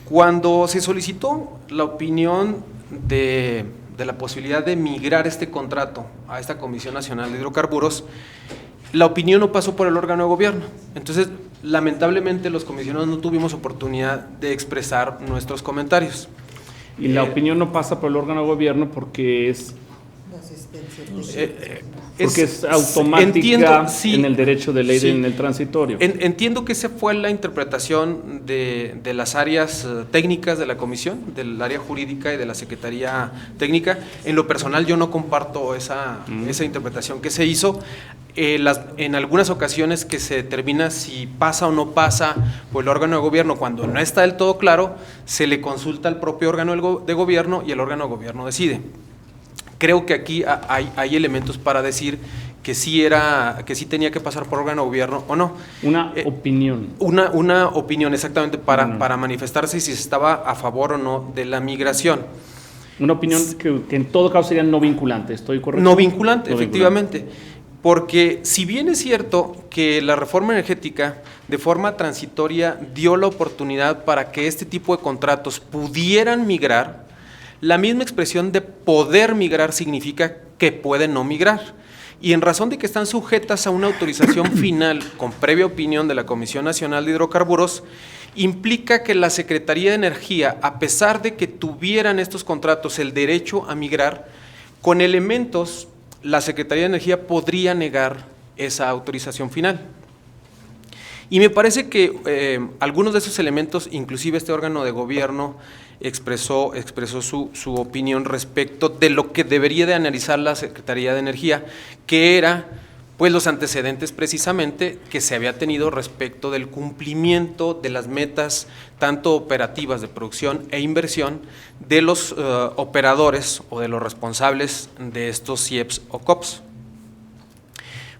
Cuando se solicitó la opinión de la posibilidad de migrar este contrato a esta Comisión Nacional de Hidrocarburos, la opinión no pasó por el órgano de gobierno. Entonces, lamentablemente los comisionados no tuvimos oportunidad de expresar nuestros comentarios. Y la opinión no pasa por el órgano de gobierno porque es es automática. Entiendo, sí, en el derecho de ley, sí, en el transitorio. Entiendo que esa fue la interpretación de las áreas técnicas de la comisión, del área jurídica y de la Secretaría Técnica. En lo personal yo no comparto esa interpretación que se hizo. En algunas ocasiones que se determina si pasa o no pasa por el órgano de gobierno, cuando no está del todo claro, se le consulta al propio órgano de gobierno y el órgano de gobierno decide. Creo que aquí hay elementos para decir que sí tenía que pasar por órgano de gobierno o no. Una opinión. Una opinión, exactamente, para manifestarse si se estaba a favor o no de la migración. Una opinión que en todo caso sería no vinculante, ¿estoy correcto? No vinculante, efectivamente. Porque si bien es cierto que la reforma energética de forma transitoria dio la oportunidad para que este tipo de contratos pudieran migrar, la misma expresión de poder migrar significa que pueden no migrar. Y en razón de que están sujetas a una autorización final con previa opinión de la Comisión Nacional de Hidrocarburos, implica que la Secretaría de Energía, a pesar de que tuvieran estos contratos el derecho a migrar, con elementos, la Secretaría de Energía podría negar esa autorización final. Y me parece que algunos de esos elementos, inclusive este órgano de gobierno, expresó su opinión respecto de lo que debería de analizar la Secretaría de Energía, que era pues los antecedentes precisamente que se había tenido respecto del cumplimiento de las metas tanto operativas de producción e inversión de los operadores o de los responsables de estos CIEPS o COPS.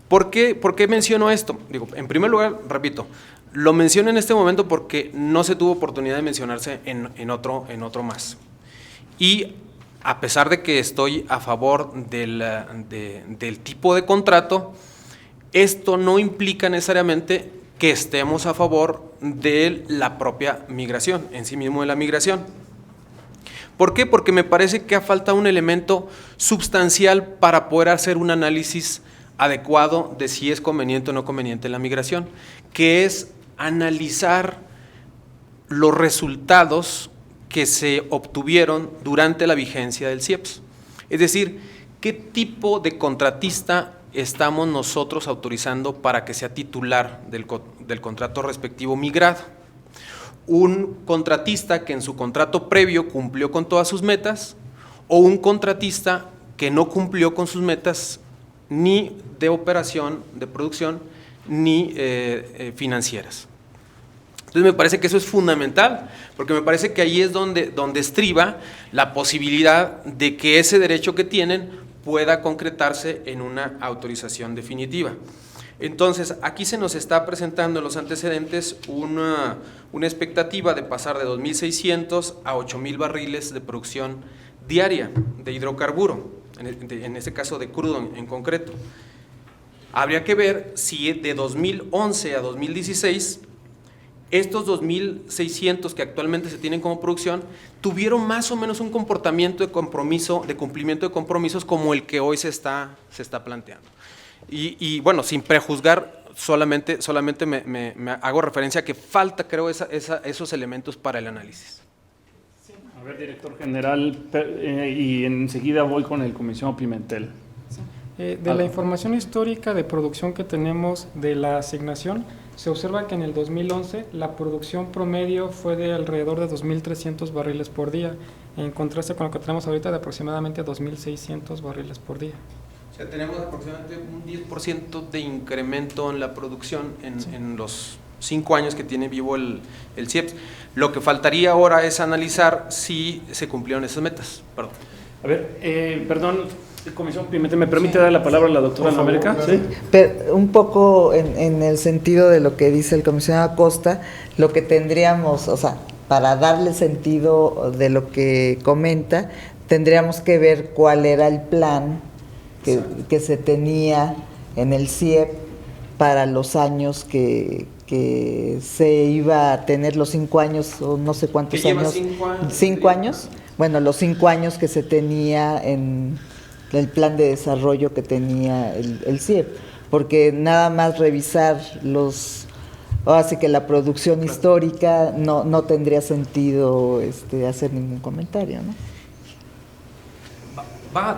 ¿Por qué menciono esto? Digo, en primer lugar, repito, lo menciono en este momento porque no se tuvo oportunidad de mencionarse en otro más. Y a pesar de que estoy a favor del tipo de contrato, esto no implica necesariamente que estemos a favor de la propia migración, en sí mismo de la migración. ¿Por qué? Porque me parece que falta un elemento sustancial para poder hacer un análisis adecuado de si es conveniente o no conveniente la migración, que es analizar los resultados que se obtuvieron durante la vigencia del CIEPS. Es decir, ¿qué tipo de contratista estamos nosotros autorizando para que sea titular del contrato respectivo migrado. Un contratista que en su contrato previo cumplió con todas sus metas, o un contratista que no cumplió con sus metas ni de operación, de producción, ni financieras. Entonces me parece que eso es fundamental, porque me parece que ahí es donde estriba la posibilidad de que ese derecho que tienen pueda concretarse en una autorización definitiva. Entonces, aquí se nos está presentando en los antecedentes una expectativa de pasar de 2.600 a 8.000 barriles de producción diaria de hidrocarburo, en este caso de crudo en concreto. Habría que ver si de 2011 a 2016 estos 2.600 que actualmente se tienen como producción tuvieron más o menos un comportamiento de compromiso, de cumplimiento de compromisos como el que hoy se está planteando. Y bueno, sin prejuzgar, solamente me hago referencia a que falta, creo, esos elementos para el análisis. A ver, director general, y enseguida voy con el comisionado Pimentel. De la información histórica de producción que tenemos de la asignación, se observa que en el 2011 la producción promedio fue de alrededor de 2.300 barriles por día, en contraste con lo que tenemos ahorita de aproximadamente 2.600 barriles por día. O sea, tenemos aproximadamente un 10% de incremento en la producción en los 5 años que tiene vivo el CIEPS. Lo que faltaría ahora es analizar si se cumplieron esas metas. Perdón. A ver, perdón, Comisión Pimentel, ¿me permite dar la palabra a la doctora Ana América? Sí. Pero un poco en el sentido de lo que dice el comisionado Acosta, lo que tendríamos, o sea, para darle sentido de lo que comenta, tendríamos que ver cuál era el plan que se tenía en el CIEP para los años que se iba a tener, los 5 años o no sé cuántos años. 5 años. 5 años. Bueno, los 5 años que se tenía en el plan de desarrollo que tenía el CIEP, porque nada más revisar así que la producción histórica no tendría sentido hacer ningún comentario, ¿no?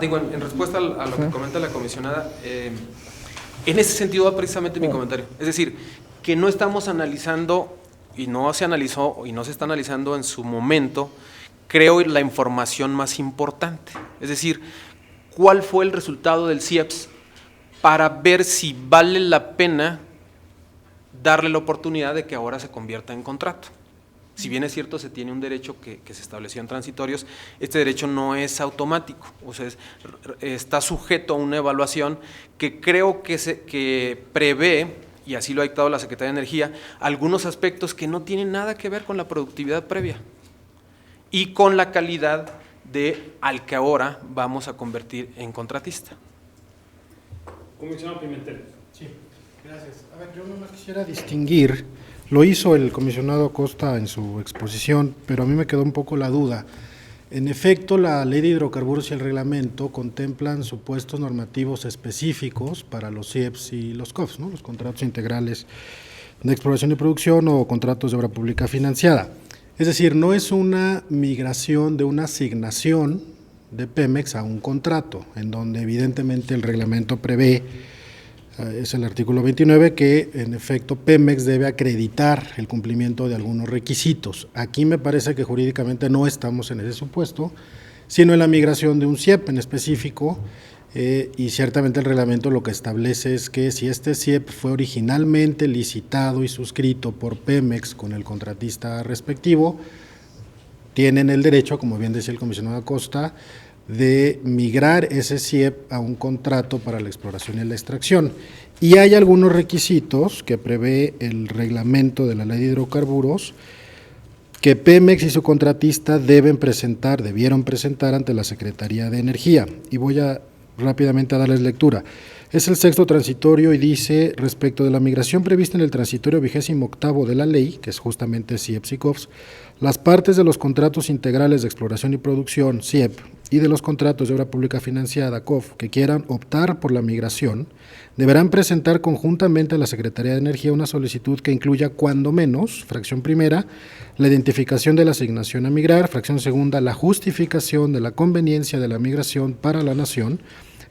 Digo, en respuesta a lo que comenta la comisionada, en ese sentido va precisamente mi comentario. Es decir, que no estamos analizando, y no se analizó, y no se está analizando en su momento, creo, la información más importante. Es decir, cuál fue el resultado del CIEPS para ver si vale la pena darle la oportunidad de que ahora se convierta en contrato. Si bien es cierto, se tiene un derecho que se estableció en transitorios, este derecho no es automático, o sea, está sujeto a una evaluación que creo que prevé, y así lo ha dictado la Secretaría de Energía, algunos aspectos que no tienen nada que ver con la productividad previa y con la calidad al que ahora vamos a convertir en contratista. Comisionado Pimentel. Sí, gracias. A ver, yo nomás quisiera distinguir, lo hizo el comisionado Acosta en su exposición, pero a mí me quedó un poco la duda. En efecto, la Ley de Hidrocarburos y el reglamento contemplan supuestos normativos específicos para los CIEPS y los COFs, ¿no? Los contratos integrales de exploración y producción o contratos de obra pública financiada. Es decir, no es una migración de una asignación de Pemex a un contrato, en donde evidentemente el reglamento prevé, es el artículo 29, que en efecto Pemex debe acreditar el cumplimiento de algunos requisitos. Aquí me parece que jurídicamente no estamos en ese supuesto, sino en la migración de un CIEP en específico, y ciertamente el reglamento lo que establece es que si este CIEP fue originalmente licitado y suscrito por Pemex con el contratista respectivo, tienen el derecho, como bien decía el comisionado Acosta, de migrar ese CIEP a un contrato para la exploración y la extracción. Y hay algunos requisitos que prevé el reglamento de la Ley de Hidrocarburos que Pemex y su contratista debieron presentar ante la Secretaría de Energía. Y voy rápidamente a darles lectura. Es el 6º transitorio y dice, respecto de la migración prevista en el transitorio 28º de la ley, que es justamente CIEPS y COFs, las partes de los contratos integrales de exploración y producción, CIEP, y de los contratos de obra pública financiada, COF, que quieran optar por la migración, deberán presentar conjuntamente a la Secretaría de Energía una solicitud que incluya cuando menos, fracción primera, la identificación de la asignación a migrar, fracción segunda, la justificación de la conveniencia de la migración para la nación,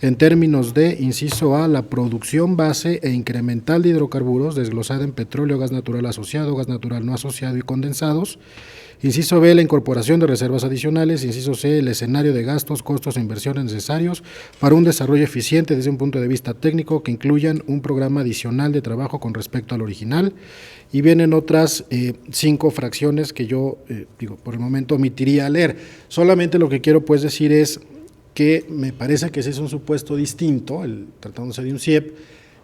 en términos de, inciso A, la producción base e incremental de hidrocarburos desglosada en petróleo, gas natural asociado, gas natural no asociado y condensados. Inciso B, la incorporación de reservas adicionales. Inciso C, el escenario de gastos, costos e inversiones necesarios para un desarrollo eficiente desde un punto de vista técnico que incluyan un programa adicional de trabajo con respecto al original. Y vienen otras 5 fracciones que yo, por el momento omitiría leer. Solamente lo que quiero pues decir es que me parece que ese es un supuesto distinto, tratándose de un CIEP,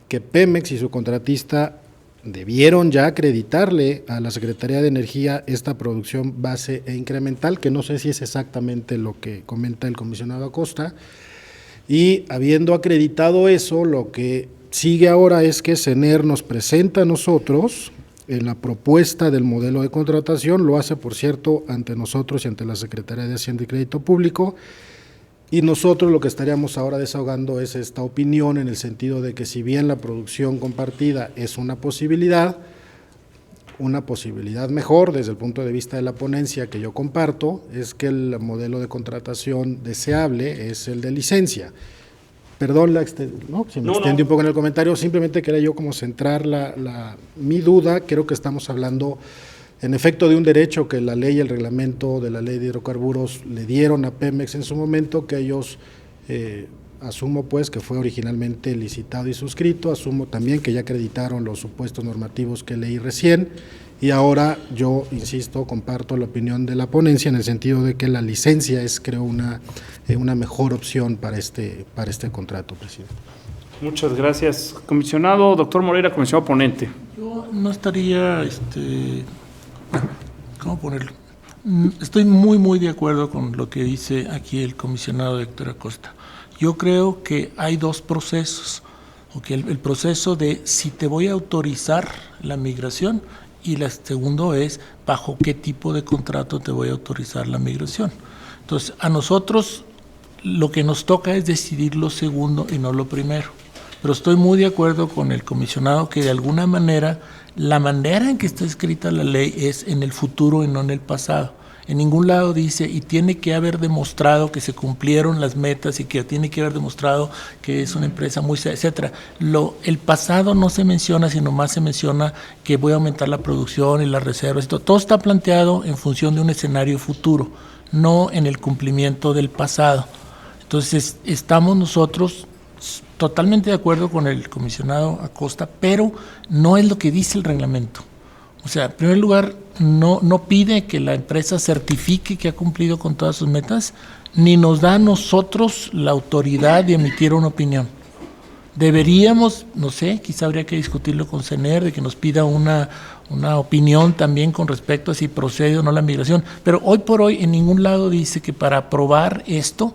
que Pemex y su contratista debieron ya acreditarle a la Secretaría de Energía esta producción base e incremental, que no sé si es exactamente lo que comenta el comisionado Acosta, y habiendo acreditado eso, lo que sigue ahora es que CENER nos presenta a nosotros en la propuesta del modelo de contratación, lo hace por cierto ante nosotros y ante la Secretaría de Hacienda y Crédito Público, y nosotros lo que estaríamos ahora desahogando es esta opinión en el sentido de que si bien la producción compartida es una posibilidad mejor desde el punto de vista de la ponencia que yo comparto, es que el modelo de contratación deseable es el de licencia. Perdón, si me extendí un poco en el comentario, simplemente quería yo como centrar mi duda. Creo que estamos hablando en efecto de un derecho que la ley y el reglamento de la ley de hidrocarburos le dieron a Pemex en su momento, que ellos asumo pues que fue originalmente licitado y suscrito, asumo también que ya acreditaron los supuestos normativos que leí recién, y ahora yo, insisto, comparto la opinión de la ponencia en el sentido de que la licencia es, creo, una mejor opción para este contrato, presidente. Muchas gracias, comisionado. Doctor Moreira, comisionado ponente. Yo no estaría, ¿cómo ponerlo? Estoy muy de acuerdo con lo que dice aquí el comisionado Héctor Acosta. Yo creo que hay 2 procesos. El proceso de si te voy a autorizar la migración, y el segundo es bajo qué tipo de contrato te voy a autorizar la migración. Entonces, a nosotros lo que nos toca es decidir lo segundo y no lo primero. Pero estoy muy de acuerdo con el comisionado que de alguna manera, la manera en que está escrita la ley es en el futuro y no en el pasado. En ningún lado dice, y tiene que haber demostrado que se cumplieron las metas y que tiene que haber demostrado que es una empresa muy, etcétera. El pasado no se menciona, sino más se menciona que voy a aumentar la producción y las reservas y todo. Todo está planteado en función de un escenario futuro, no en el cumplimiento del pasado. Entonces, estamos nosotros totalmente de acuerdo con el comisionado Acosta, pero no es lo que dice el reglamento. O sea, en primer lugar, no pide que la empresa certifique que ha cumplido con todas sus metas, ni nos da a nosotros la autoridad de emitir una opinión. Deberíamos, no sé, quizá habría que discutirlo con CENER, de que nos pida una opinión también con respecto a si procede o no la migración, pero hoy por hoy en ningún lado dice que para aprobar esto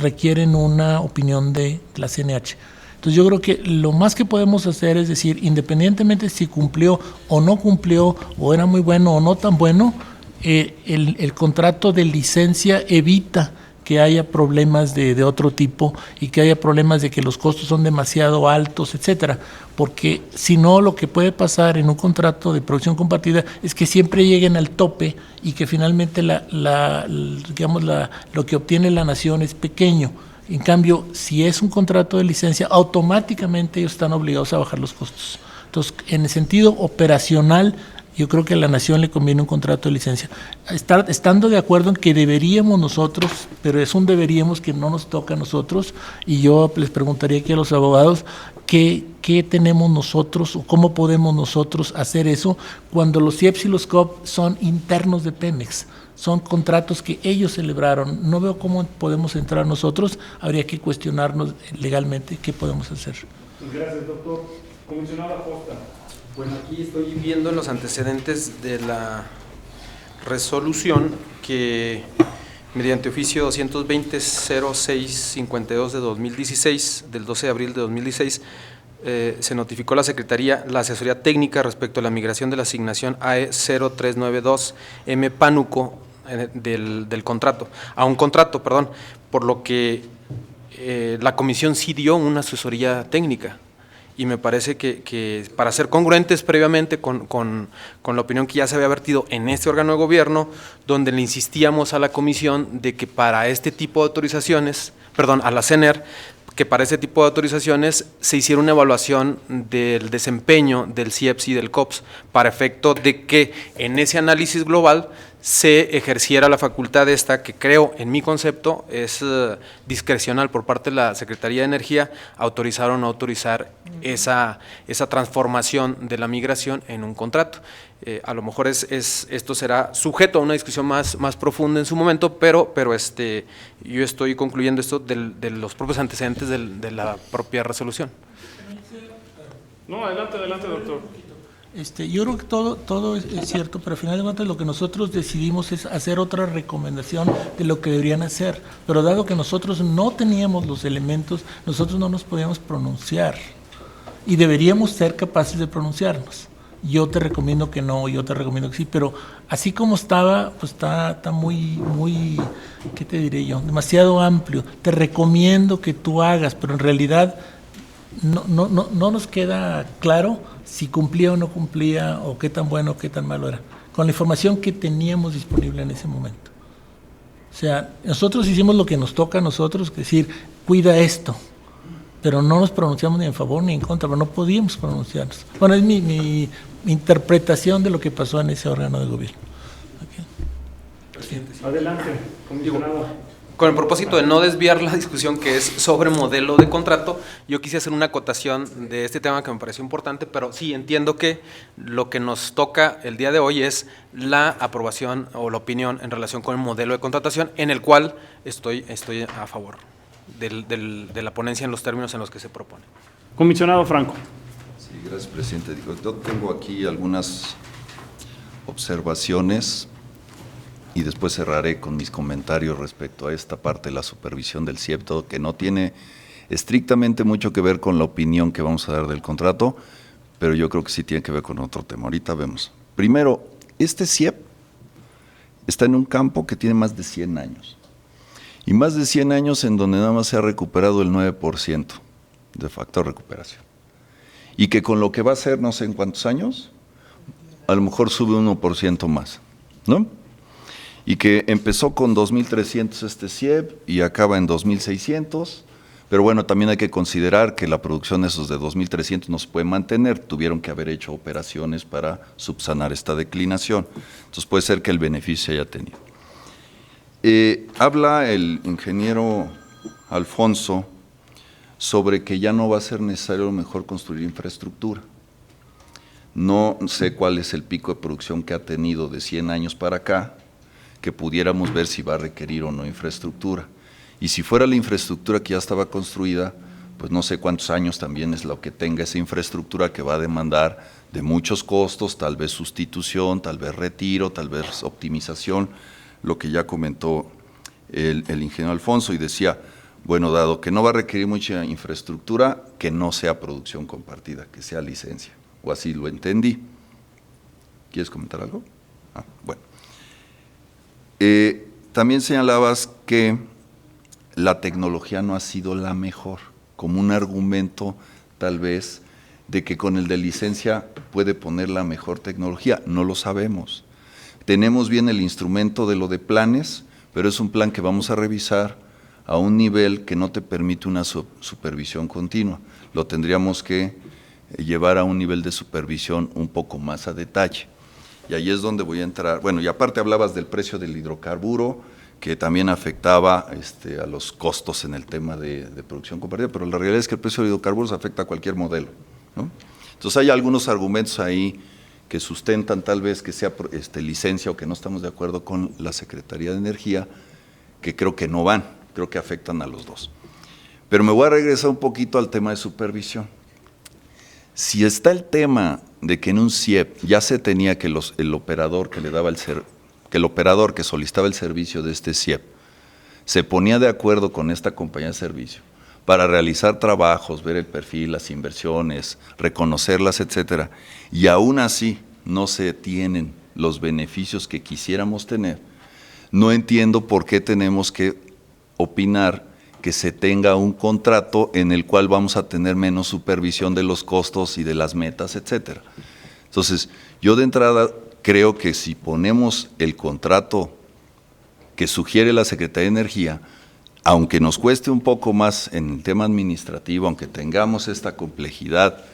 requieren una opinión de la CNH. Entonces yo creo que lo más que podemos hacer es decir, independientemente si cumplió o no cumplió, o era muy bueno o no tan bueno, el contrato de licencia evita que haya problemas de otro tipo y que haya problemas de que los costos son demasiado altos, etcétera, porque si no lo que puede pasar en un contrato de producción compartida es que siempre lleguen al tope y que finalmente lo que obtiene la nación es pequeño. En cambio, si es un contrato de licencia, automáticamente ellos están obligados a bajar los costos. Entonces, en el sentido operacional, yo creo que a la nación le conviene un contrato de licencia. Estando de acuerdo en que deberíamos nosotros, pero es un deberíamos que no nos toca a nosotros, y yo les preguntaría aquí a los abogados, ¿qué tenemos nosotros o cómo podemos nosotros hacer eso cuando los CIEPS y los COP son internos de Pemex? Son contratos que ellos celebraron. No veo cómo podemos entrar nosotros. Habría que cuestionarnos legalmente qué podemos hacer. Gracias, doctor. Comisionado Acosta. Bueno, aquí estoy viendo los antecedentes de la resolución que, mediante oficio 220-0652 de 2016, del 12 de abril de 2016, se notificó a la Secretaría la asesoría técnica respecto a la migración de la asignación AE 0392 M Pánuco del contrato, a un contrato, perdón, por lo que la comisión sí dio una asesoría técnica. Y me parece que para ser congruentes previamente con la opinión que ya se había vertido en este órgano de gobierno, donde le insistíamos a la comisión de que para este tipo de autorizaciones, perdón, a la CENER, que para ese tipo de autorizaciones se hiciera una evaluación del desempeño del CIEPS y del COPS, para efecto de que en ese análisis global se ejerciera la facultad esta, que creo, en mi concepto, es discrecional por parte de la Secretaría de Energía, autorizar o no autorizar esa transformación de la migración en un contrato. A lo mejor esto será sujeto a una discusión más profunda en su momento, pero yo estoy concluyendo esto de los propios antecedentes de la propia resolución. No, adelante, doctor. Yo creo que todo es cierto, pero al final de cuentas lo que nosotros decidimos es hacer otra recomendación de lo que deberían hacer. Pero dado que nosotros no teníamos los elementos, nosotros no nos podíamos pronunciar. Y deberíamos ser capaces de pronunciarnos. Yo te recomiendo que no, yo te recomiendo que sí, pero así como estaba, pues está muy, ¿qué te diré yo? Demasiado amplio. Te recomiendo que tú hagas, pero en realidad no nos queda claro si cumplía o no cumplía, o qué tan bueno o qué tan malo era, con la información que teníamos disponible en ese momento. O sea, nosotros hicimos lo que nos toca a nosotros, es decir, cuida esto, pero no nos pronunciamos ni en favor ni en contra, pero no podíamos pronunciarnos. Bueno, es mi interpretación de lo que pasó en ese órgano de gobierno. Okay. Adelante, comisionado. Con el propósito de no desviar la discusión que es sobre modelo de contrato, yo quise hacer una acotación de este tema que me pareció importante, pero sí entiendo que lo que nos toca el día de hoy es la aprobación o la opinión en relación con el modelo de contratación, en el cual estoy a favor de la ponencia en los términos en los que se propone. Comisionado Franco. Sí, gracias, presidente. Yo tengo aquí algunas observaciones y después cerraré con mis comentarios respecto a esta parte de la supervisión del CIEP, todo que no tiene estrictamente mucho que ver con la opinión que vamos a dar del contrato, pero yo creo que sí tiene que ver con otro tema. Ahorita vemos. Primero, este CIEP está en un campo que tiene más de 100 años, y más de 100 años en donde nada más se ha recuperado el 9% de factor recuperación, y que con lo que va a ser no sé en cuántos años, a lo mejor sube 1% más, ¿no? Y que empezó con 2.300 este CIEP y acaba en 2.600, pero bueno, también hay que considerar que la producción de esos de 2.300 no se puede mantener, tuvieron que haber hecho operaciones para subsanar esta declinación, entonces puede ser que el beneficio se haya tenido. Habla el ingeniero Alfonso sobre que ya no va a ser necesario a lo mejor construir infraestructura. No sé cuál es el pico de producción que ha tenido de 100 años para acá, que pudiéramos ver si va a requerir o no infraestructura. Y si fuera la infraestructura que ya estaba construida, pues no sé cuántos años también es lo que tenga esa infraestructura, que va a demandar de muchos costos, tal vez sustitución, tal vez retiro, tal vez optimización, lo que ya comentó el ingeniero Alfonso, y decía, bueno, dado que no va a requerir mucha infraestructura, que no sea producción compartida, que sea licencia, o así lo entendí. ¿Quieres comentar algo? Bueno. También señalabas que la tecnología no ha sido la mejor, como un argumento tal vez de que con el de licencia puede poner la mejor tecnología. No lo sabemos. Tenemos bien el instrumento de lo de planes, pero es un plan que vamos a revisar a un nivel que no te permite una supervisión continua. Lo tendríamos que llevar a un nivel de supervisión un poco más a detalle. Y ahí es donde voy a entrar. Bueno, y aparte hablabas del precio del hidrocarburo, que también afectaba a los costos en el tema de producción compartida, pero la realidad es que el precio de hidrocarburos afecta a cualquier modelo, ¿no? Entonces hay algunos argumentos ahí que sustentan tal vez que sea licencia, o que no estamos de acuerdo con la Secretaría de Energía, que creo que no van, creo que afectan a los dos. Pero me voy a regresar un poquito al tema de supervisión. Si está el tema de que en un CIEP ya se tenía que el operador que le daba que el operador que solicitaba el servicio de este CIEP se ponía de acuerdo con esta compañía de servicio para realizar trabajos, ver el perfil, las inversiones, reconocerlas, etcétera, y aún así no se tienen los beneficios que quisiéramos tener, no entiendo por qué tenemos que opinar que se tenga un contrato en el cual vamos a tener menos supervisión de los costos y de las metas, etcétera. Entonces, yo de entrada creo que si ponemos el contrato que sugiere la Secretaría de Energía, aunque nos cueste un poco más en el tema administrativo, aunque tengamos esta complejidad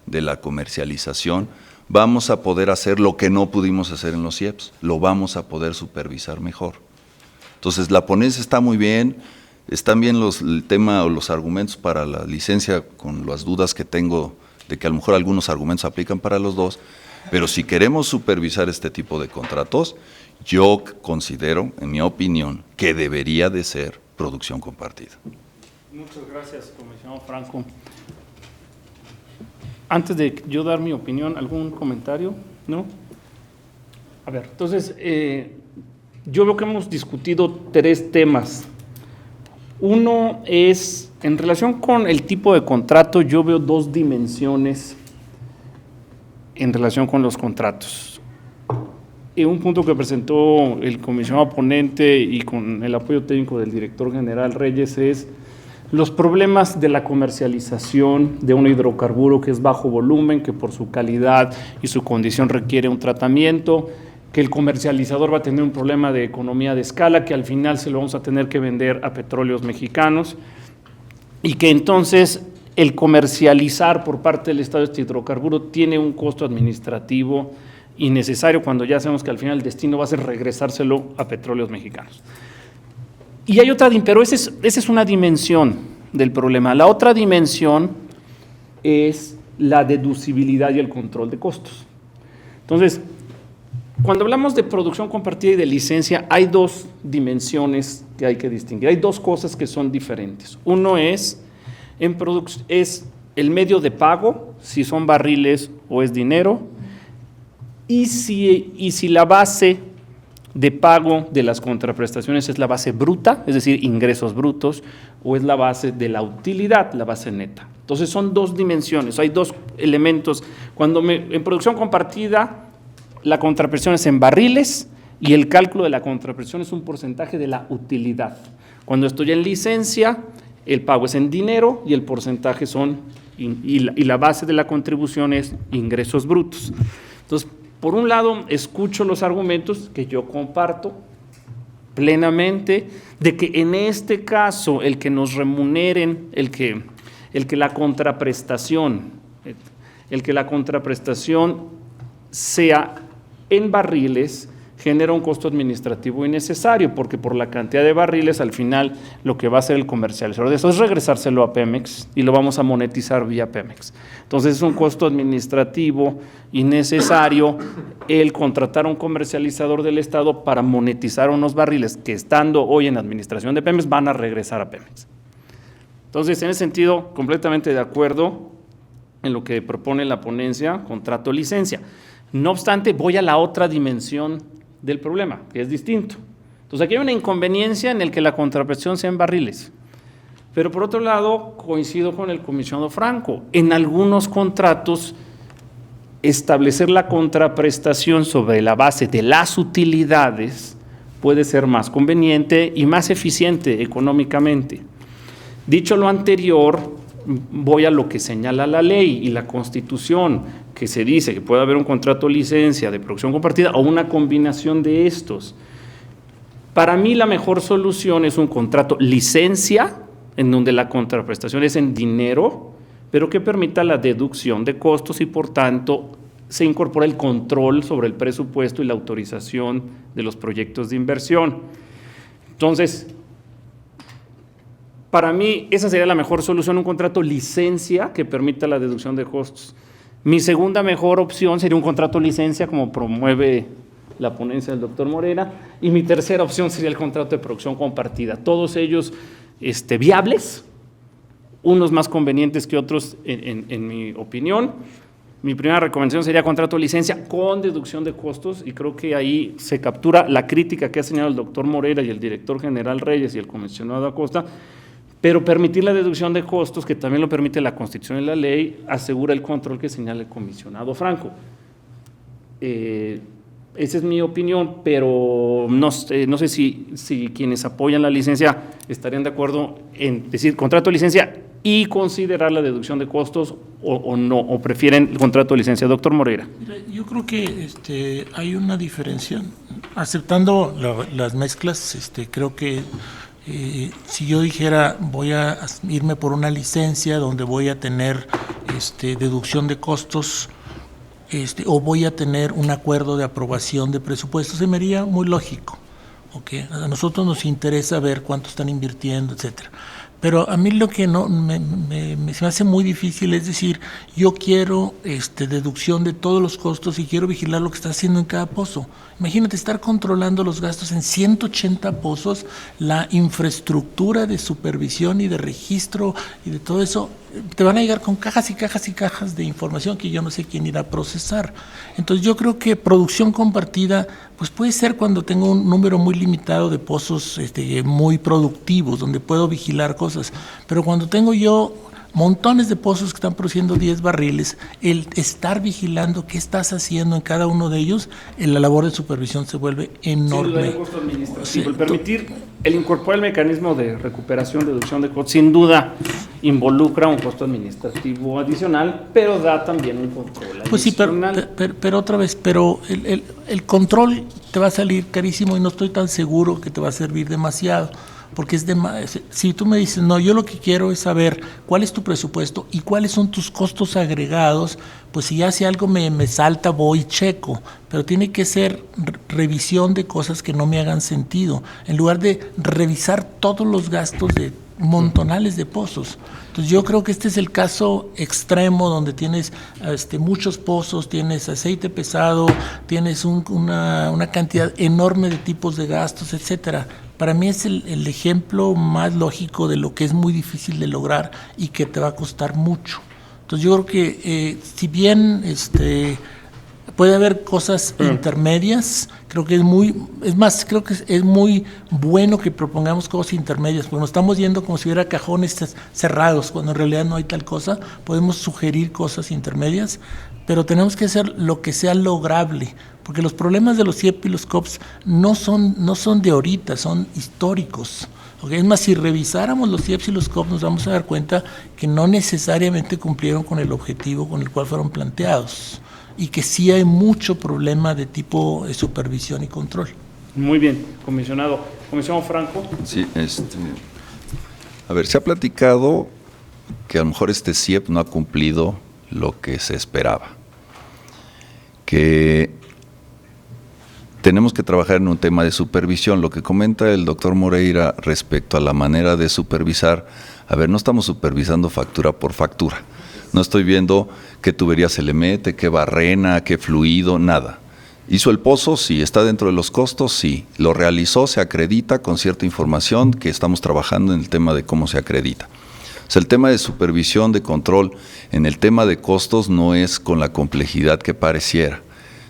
de la comercialización, vamos a poder hacer lo que no pudimos hacer en los IEPS, lo vamos a poder supervisar mejor. Entonces, la ponencia está muy bien, están bien el tema o los argumentos para la licencia, con las dudas que tengo de que a lo mejor algunos argumentos aplican para los dos, pero si queremos supervisar este tipo de contratos, yo considero, en mi opinión, que debería de ser producción compartida. Muchas gracias, comisionado Franco. Antes de yo dar mi opinión, ¿algún comentario? ¿No? A ver, entonces, yo veo que hemos discutido 3 temas. Uno es, en relación con el tipo de contrato, yo veo 2 dimensiones en relación con los contratos. Un punto que presentó el comisionado ponente y con el apoyo técnico del director general Reyes es los problemas de la comercialización de un hidrocarburo que es bajo volumen, que por su calidad y su condición requiere un tratamiento, que el comercializador va a tener un problema de economía de escala, que al final se lo vamos a tener que vender a Petróleos Mexicanos, y que entonces el comercializar por parte del Estado este hidrocarburo tiene un costo administrativo innecesario cuando ya sabemos que al final el destino va a ser regresárselo a Petróleos Mexicanos. Y hay otra, pero esa es una dimensión del problema. La otra dimensión es la deducibilidad y el control de costos. Entonces, cuando hablamos de producción compartida y de licencia, hay 2 dimensiones que hay que distinguir. Hay 2 cosas que son diferentes. Uno es el medio de pago, si son barriles o es dinero, y si la base de pago de las contraprestaciones es la base bruta, es decir, ingresos brutos, o es la base de la utilidad, la base neta. Entonces son 2 dimensiones, hay 2 elementos. En producción compartida, la contraprestación es en barriles y el cálculo de la contraprestación es un porcentaje de la utilidad. Cuando estoy en licencia, el pago es en dinero y el porcentaje y la base de la contribución es ingresos brutos. Entonces, por un lado, escucho los argumentos que yo comparto plenamente de que en este caso el que nos remuneren, el que la contraprestación sea en barriles genera un costo administrativo innecesario, porque por la cantidad de barriles al final lo que va a hacer el comercializador de eso es regresárselo a Pemex y lo vamos a monetizar vía Pemex. Entonces es un costo administrativo innecesario el contratar a un comercializador del Estado para monetizar unos barriles que estando hoy en administración de Pemex van a regresar a Pemex. Entonces, en ese sentido, completamente de acuerdo en lo que propone la ponencia, contrato-licencia. No obstante, voy a la otra dimensión del problema, que es distinto. Entonces, aquí hay una inconveniencia en el que la contraprestación sea en barriles. Pero por otro lado, coincido con el comisionado Franco. En algunos contratos, establecer la contraprestación sobre la base de las utilidades puede ser más conveniente y más eficiente económicamente. Dicho lo anterior, voy a lo que señala la ley y la Constitución, que se dice que puede haber un contrato de licencia de producción compartida o una combinación de estos. Para mí la mejor solución es un contrato licencia, en donde la contraprestación es en dinero, pero que permita la deducción de costos y por tanto se incorpora el control sobre el presupuesto y la autorización de los proyectos de inversión. Entonces, para mí esa sería la mejor solución, un contrato licencia que permita la deducción de costos. Mi segunda mejor opción sería un contrato licencia como promueve la ponencia del doctor Morera, y mi tercera opción sería el contrato de producción compartida. Todos ellos viables, unos más convenientes que otros en mi opinión. Mi primera recomendación sería contrato de licencia con deducción de costos, y creo que ahí se captura la crítica que ha señalado el doctor Morera y el director general Reyes y el comisionado Acosta, pero permitir la deducción de costos, que también lo permite la Constitución y la ley, asegura el control que señala el comisionado Franco. Esa es mi opinión, pero no sé si quienes apoyan la licencia estarían de acuerdo en decir contrato de licencia y considerar la deducción de costos o no, o prefieren el contrato de licencia. Doctor Moreira. Yo creo que hay una diferencia. Aceptando las mezclas, creo que Si yo dijera voy a irme por una licencia donde voy a tener deducción de costos, o voy a tener un acuerdo de aprobación de presupuestos, se me haría muy lógico. ¿Okay? A nosotros nos interesa ver cuánto están invirtiendo, etcétera. Pero a mí lo que no se me hace muy difícil es decir, yo quiero deducción de todos los costos y quiero vigilar lo que está haciendo en cada pozo. Imagínate estar controlando los gastos en 180 pozos, la infraestructura de supervisión y de registro y de todo eso, te van a llegar con cajas y cajas y cajas de información que yo no sé quién irá a procesar. Entonces yo creo que producción compartida pues puede ser cuando tengo un número muy limitado de pozos muy productivos, donde puedo vigilar cosas, pero cuando tengo yo montones de pozos que están produciendo 10 barriles, el estar vigilando qué estás haciendo en cada uno de ellos, la labor de supervisión se vuelve enorme. Sin duda, el costo administrativo. El permitir, el incorporar el mecanismo de recuperación, deducción de costos, sin duda involucra un costo administrativo adicional, pero da también un control pues sí, adicional. pero otra vez, el control te va a salir carísimo y no estoy tan seguro que te va a servir demasiado. Porque si tú me dices, no, yo lo que quiero es saber cuál es tu presupuesto y cuáles son tus costos agregados, pues si ya si algo me salta, voy y checo, pero tiene que ser revisión de cosas que no me hagan sentido, en lugar de revisar todos los gastos de montonales de pozos. Entonces yo creo que este es el caso extremo donde tienes muchos pozos, tienes aceite pesado, tienes una cantidad enorme de tipos de gastos, etcétera. Para mí es el ejemplo más lógico de lo que es muy difícil de lograr y que te va a costar mucho. Entonces yo creo que si bien puede haber cosas intermedias, creo que creo que es muy bueno que propongamos cosas intermedias, porque nos estamos yendo como si hubiera cajones cerrados, cuando en realidad no hay tal cosa. Podemos sugerir cosas intermedias, pero tenemos que hacer lo que sea lograble, porque los problemas de los CIEP y los COPS no son de ahorita, son históricos. ¿Okay? Es más, si revisáramos los CIEPs y los COPS nos vamos a dar cuenta que no necesariamente cumplieron con el objetivo con el cual fueron planteados y que sí hay mucho problema de tipo supervisión y control. Muy bien, comisionado. Comisionado Franco. Sí, a ver, se ha platicado que a lo mejor este CIEP no ha cumplido lo que se esperaba, que tenemos que trabajar en un tema de supervisión. Lo que comenta el doctor Moreira respecto a la manera de supervisar, a ver, no estamos supervisando factura por factura, no estoy viendo qué tubería se le mete, qué barrena, qué fluido, nada. Hizo el pozo, sí, está dentro de los costos, sí, lo realizó, se acredita con cierta información que estamos trabajando en el tema de cómo se acredita. O sea, el tema de supervisión, de control, en el tema de costos no es con la complejidad que pareciera.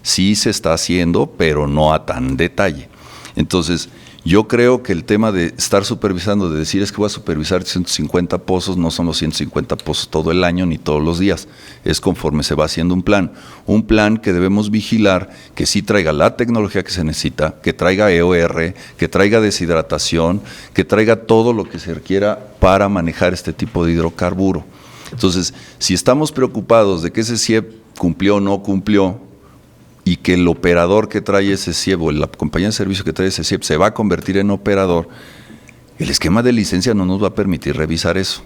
Sí se está haciendo, pero no a tan detalle. Entonces, yo creo que el tema de estar supervisando, de decir es que voy a supervisar 150 pozos, no son los 150 pozos todo el año ni todos los días, es conforme se va haciendo un plan que debemos vigilar, que sí traiga la tecnología que se necesita, que traiga EOR, que traiga deshidratación, que traiga todo lo que se requiera para manejar este tipo de hidrocarburo. Entonces, si estamos preocupados de que ese CIEP cumplió o no cumplió, y que el operador que trae ese CIEP o la compañía de servicio que trae ese CIEP se va a convertir en operador, el esquema de licencia no nos va a permitir revisar eso.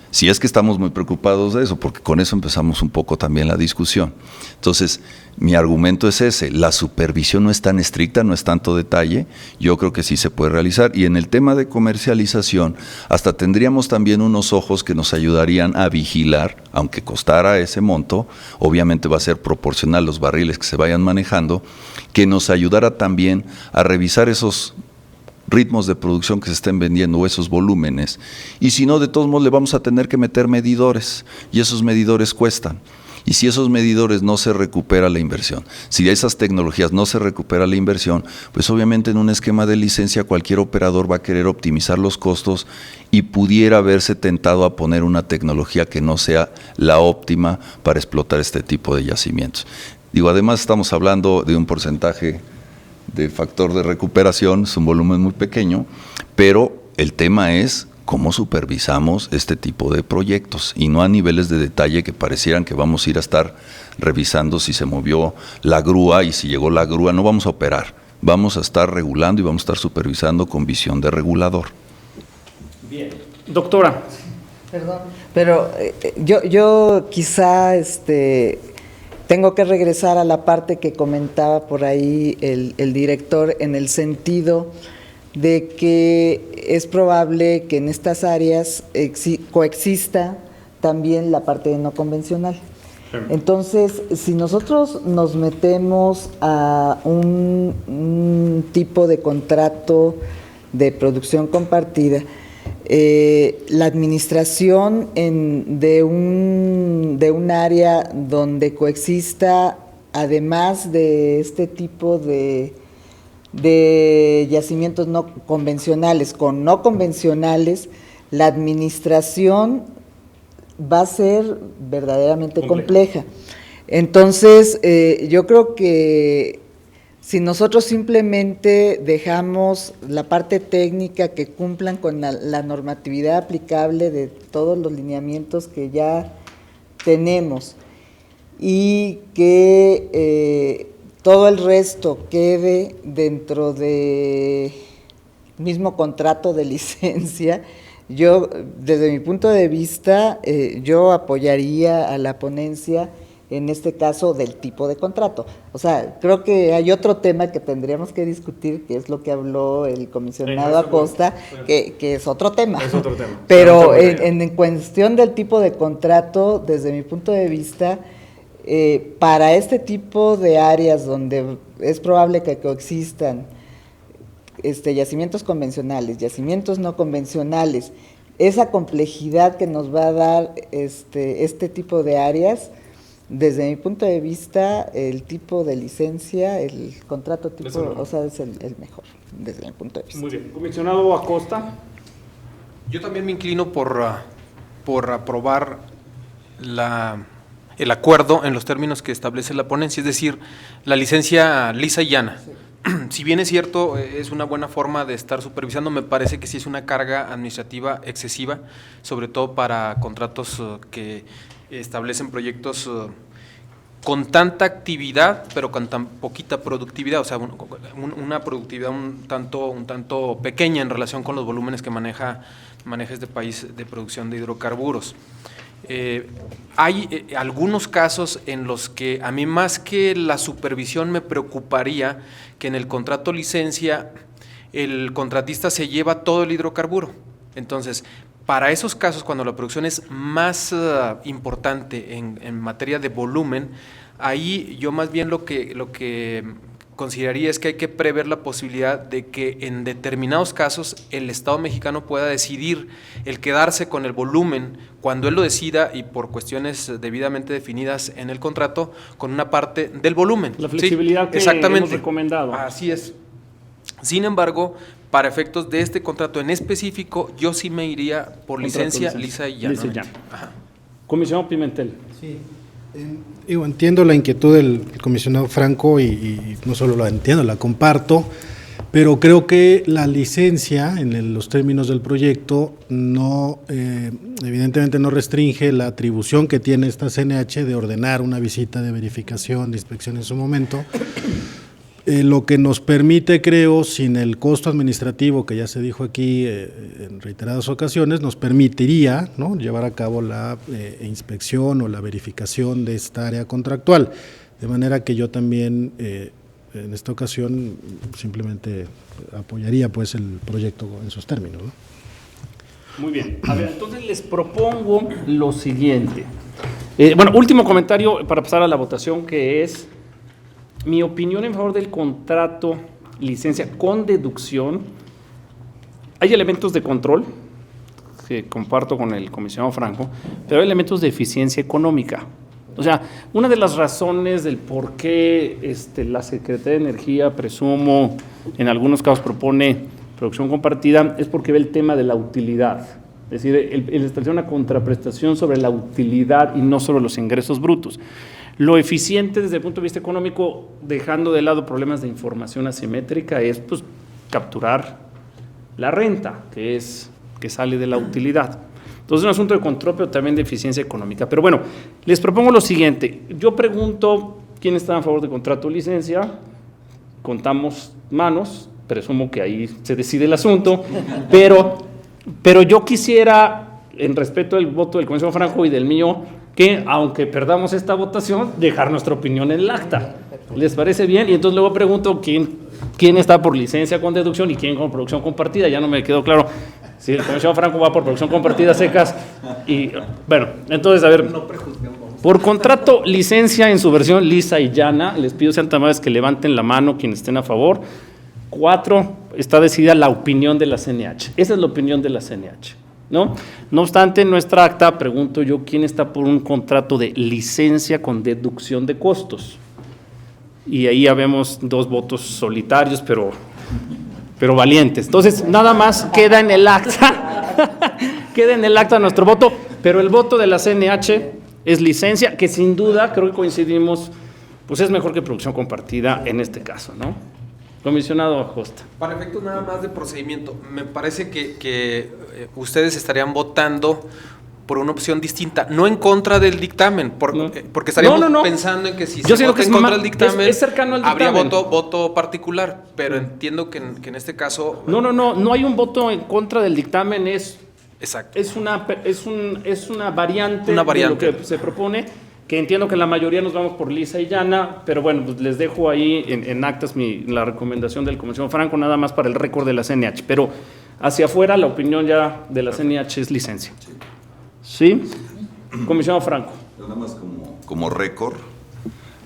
Si es que estamos muy preocupados de eso, porque con eso empezamos un poco también la discusión. Entonces, mi argumento es ese, la supervisión no es tan estricta, no es tanto detalle, yo creo que sí se puede realizar. Y en el tema de comercialización, hasta tendríamos también unos ojos que nos ayudarían a vigilar, aunque costara ese monto, obviamente va a ser proporcional los barriles que se vayan manejando, que nos ayudara también a revisar esos ritmos de producción que se estén vendiendo o esos volúmenes, y si no, de todos modos le vamos a tener que meter medidores, y esos medidores cuestan, y si esos medidores no se recupera la inversión, si de esas tecnologías no se recupera la inversión, pues obviamente en un esquema de licencia cualquier operador va a querer optimizar los costos y pudiera verse tentado a poner una tecnología que no sea la óptima para explotar este tipo de yacimientos. Digo, además estamos hablando de un porcentaje de factor de recuperación, es un volumen muy pequeño, pero el tema es cómo supervisamos este tipo de proyectos y no a niveles de detalle que parecieran que vamos a ir a estar revisando si se movió la grúa y si llegó la grúa, no vamos a operar, vamos a estar regulando y vamos a estar supervisando con visión de regulador. Bien. Doctora. Perdón, pero yo quizá tengo que regresar a la parte que comentaba por ahí el director, en el sentido de que es probable que en estas áreas coexista también la parte no convencional. Entonces, si nosotros nos metemos a un tipo de contrato de producción compartida, la administración de un área donde coexista, además de este tipo de yacimientos no convencionales con no convencionales, la administración va a ser verdaderamente compleja. Entonces, yo creo que si nosotros simplemente dejamos la parte técnica que cumplan con la normatividad aplicable de todos los lineamientos que ya tenemos y que todo el resto quede dentro del mismo contrato de licencia, yo, desde mi punto de vista, yo apoyaría a la ponencia en este caso del tipo de contrato. O sea, creo que hay otro tema que tendríamos que discutir, que es lo que habló el comisionado Acosta, que es otro tema. Es otro tema. Pero en cuestión del tipo de contrato, desde mi punto de vista, para este tipo de áreas donde es probable que coexistan yacimientos convencionales, yacimientos no convencionales, esa complejidad que nos va a dar este tipo de áreas, desde mi punto de vista, el tipo de licencia, el contrato tipo, o sea, es el mejor, desde mi punto de vista. Muy bien. Comisionado Acosta. Yo también me inclino por aprobar el acuerdo en los términos que establece la ponencia, es decir, la licencia lisa y llana. Sí. Si bien es cierto, es una buena forma de estar supervisando, me parece que sí es una carga administrativa excesiva, sobre todo para contratos que establecen proyectos con tanta actividad, pero con tan poquita productividad, o sea, una productividad un tanto pequeña en relación con los volúmenes que maneja este país de producción de hidrocarburos. Hay algunos casos en los que a mí, más que la supervisión, me preocuparía que en el contrato licencia el contratista se lleva todo el hidrocarburo. Entonces, para esos casos, cuando la producción es más importante en materia de volumen, ahí yo más bien lo que consideraría es que hay que prever la posibilidad de que en determinados casos el Estado mexicano pueda decidir el quedarse con el volumen cuando él lo decida y por cuestiones debidamente definidas en el contrato, con una parte del volumen. La flexibilidad que hemos recomendado. Así es. Sin embargo, para efectos de este contrato en específico, yo sí me iría por licencia lisa y llana. Comisionado Pimentel. Sí. Entiendo la inquietud del comisionado Franco y no solo la entiendo, la comparto, pero creo que la licencia, en los términos del proyecto, no evidentemente no restringe la atribución que tiene esta CNH de ordenar una visita de verificación, de inspección en su momento. Lo que nos permite, creo, sin el costo administrativo que ya se dijo aquí en reiteradas ocasiones, nos permitiría, ¿no?, llevar a cabo la inspección o la verificación de esta área contractual. De manera que yo también, en esta ocasión, simplemente apoyaría pues el proyecto en sus términos, ¿no? Muy bien. A ver, entonces les propongo lo siguiente. Bueno, último comentario para pasar a la votación, que es mi opinión en favor del contrato licencia con deducción. Hay elementos de control que comparto con el comisionado Franco, pero hay elementos de eficiencia económica. O sea, una de las razones del por qué la Secretaría de Energía, presumo, en algunos casos propone producción compartida, es porque ve el tema de la utilidad. Es decir, el establecer una contraprestación sobre la utilidad y no sobre los ingresos brutos. Lo eficiente desde el punto de vista económico, dejando de lado problemas de información asimétrica, es pues capturar la renta, que sale de la utilidad. Entonces es un asunto de control, pero también de eficiencia económica. Pero bueno, les propongo lo siguiente. Yo pregunto quién está a favor de contrato o licencia, contamos manos, presumo que ahí se decide el asunto, pero Pero yo quisiera, en respeto del voto del comisionado Franco y del mío, que aunque perdamos esta votación, dejar nuestra opinión en el acta. ¿Les parece bien? Y entonces luego pregunto quién está por licencia con deducción y quién con producción compartida. Ya no me quedó claro si el comisionado Franco va por producción compartida secas. Y bueno, entonces, a ver, por contrato, licencia en su versión lisa y llana, les pido sean tan amables que levanten la mano quienes estén a favor. 4, está decidida la opinión de la CNH. Esa es la opinión de la CNH, ¿no? No obstante, en nuestra acta pregunto yo quién está por un contrato de licencia con deducción de costos. Y ahí ya vemos 2 votos solitarios, pero valientes. Entonces, nada más queda en el acta, queda en el acta nuestro voto, pero el voto de la CNH es licencia, que sin duda, creo que coincidimos, pues es mejor que producción compartida en este caso, ¿no? Comisionado Acosta. Para efectos nada más de procedimiento, me parece que ustedes estarían votando por una opción distinta, no en contra del dictamen, porque estaríamos pensando en que si yo se vota en contra del dictamen, es cercano al dictamen, habría voto particular, pero entiendo que en este caso... No hay un voto en contra del dictamen, exacto. Es una variante de lo que se propone, que entiendo que la mayoría nos vamos por lisa y llana, pero bueno, pues les dejo ahí en actas la recomendación del comisionado Franco, nada más para el récord de la CNH, pero hacia afuera la opinión ya de la CNH es licencia. ¿Sí? Comisionado Franco. Nada más como récord,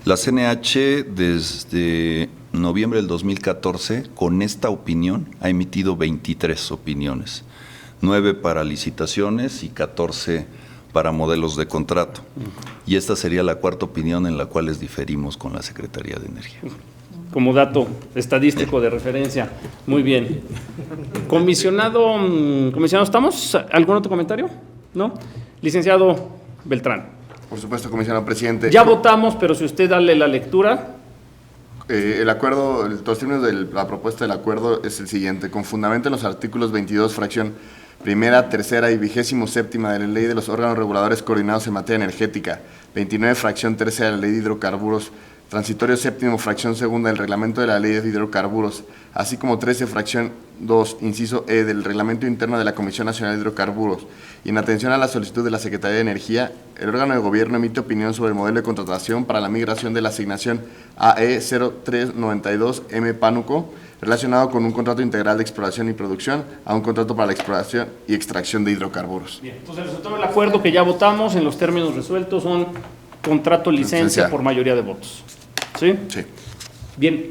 la CNH desde noviembre del 2014, con esta opinión, ha emitido 23 opiniones, 9 para licitaciones y 14 para modelos de contrato. Y esta sería la 4ª opinión en la cual les diferimos con la Secretaría de Energía. Como dato estadístico de referencia. Muy bien. Comisionado, ¿estamos? ¿Algún otro comentario? ¿No? Licenciado Beltrán. Por supuesto, comisionado presidente. Ya votamos, pero si usted dale la lectura. El acuerdo, los términos de la propuesta del acuerdo es el siguiente. Con fundamento en los artículos 22, fracción primera, tercera y 27ª de la Ley de los órganos reguladores coordinados en materia energética, 29, fracción tercera de la Ley de hidrocarburos, transitorio séptimo, fracción segunda del Reglamento de la Ley de Hidrocarburos, así como 13, fracción 2, inciso E del Reglamento Interno de la Comisión Nacional de Hidrocarburos, y en atención a la solicitud de la Secretaría de Energía, el órgano de gobierno emite opinión sobre el modelo de contratación para la migración de la asignación AE 0392M Pánuco, relacionado con un contrato integral de exploración y producción a un contrato para la exploración y extracción de hidrocarburos. Bien, entonces el resultado del acuerdo que ya votamos en los términos resueltos son contrato licencia por mayoría de votos. ¿Sí? Sí. Bien,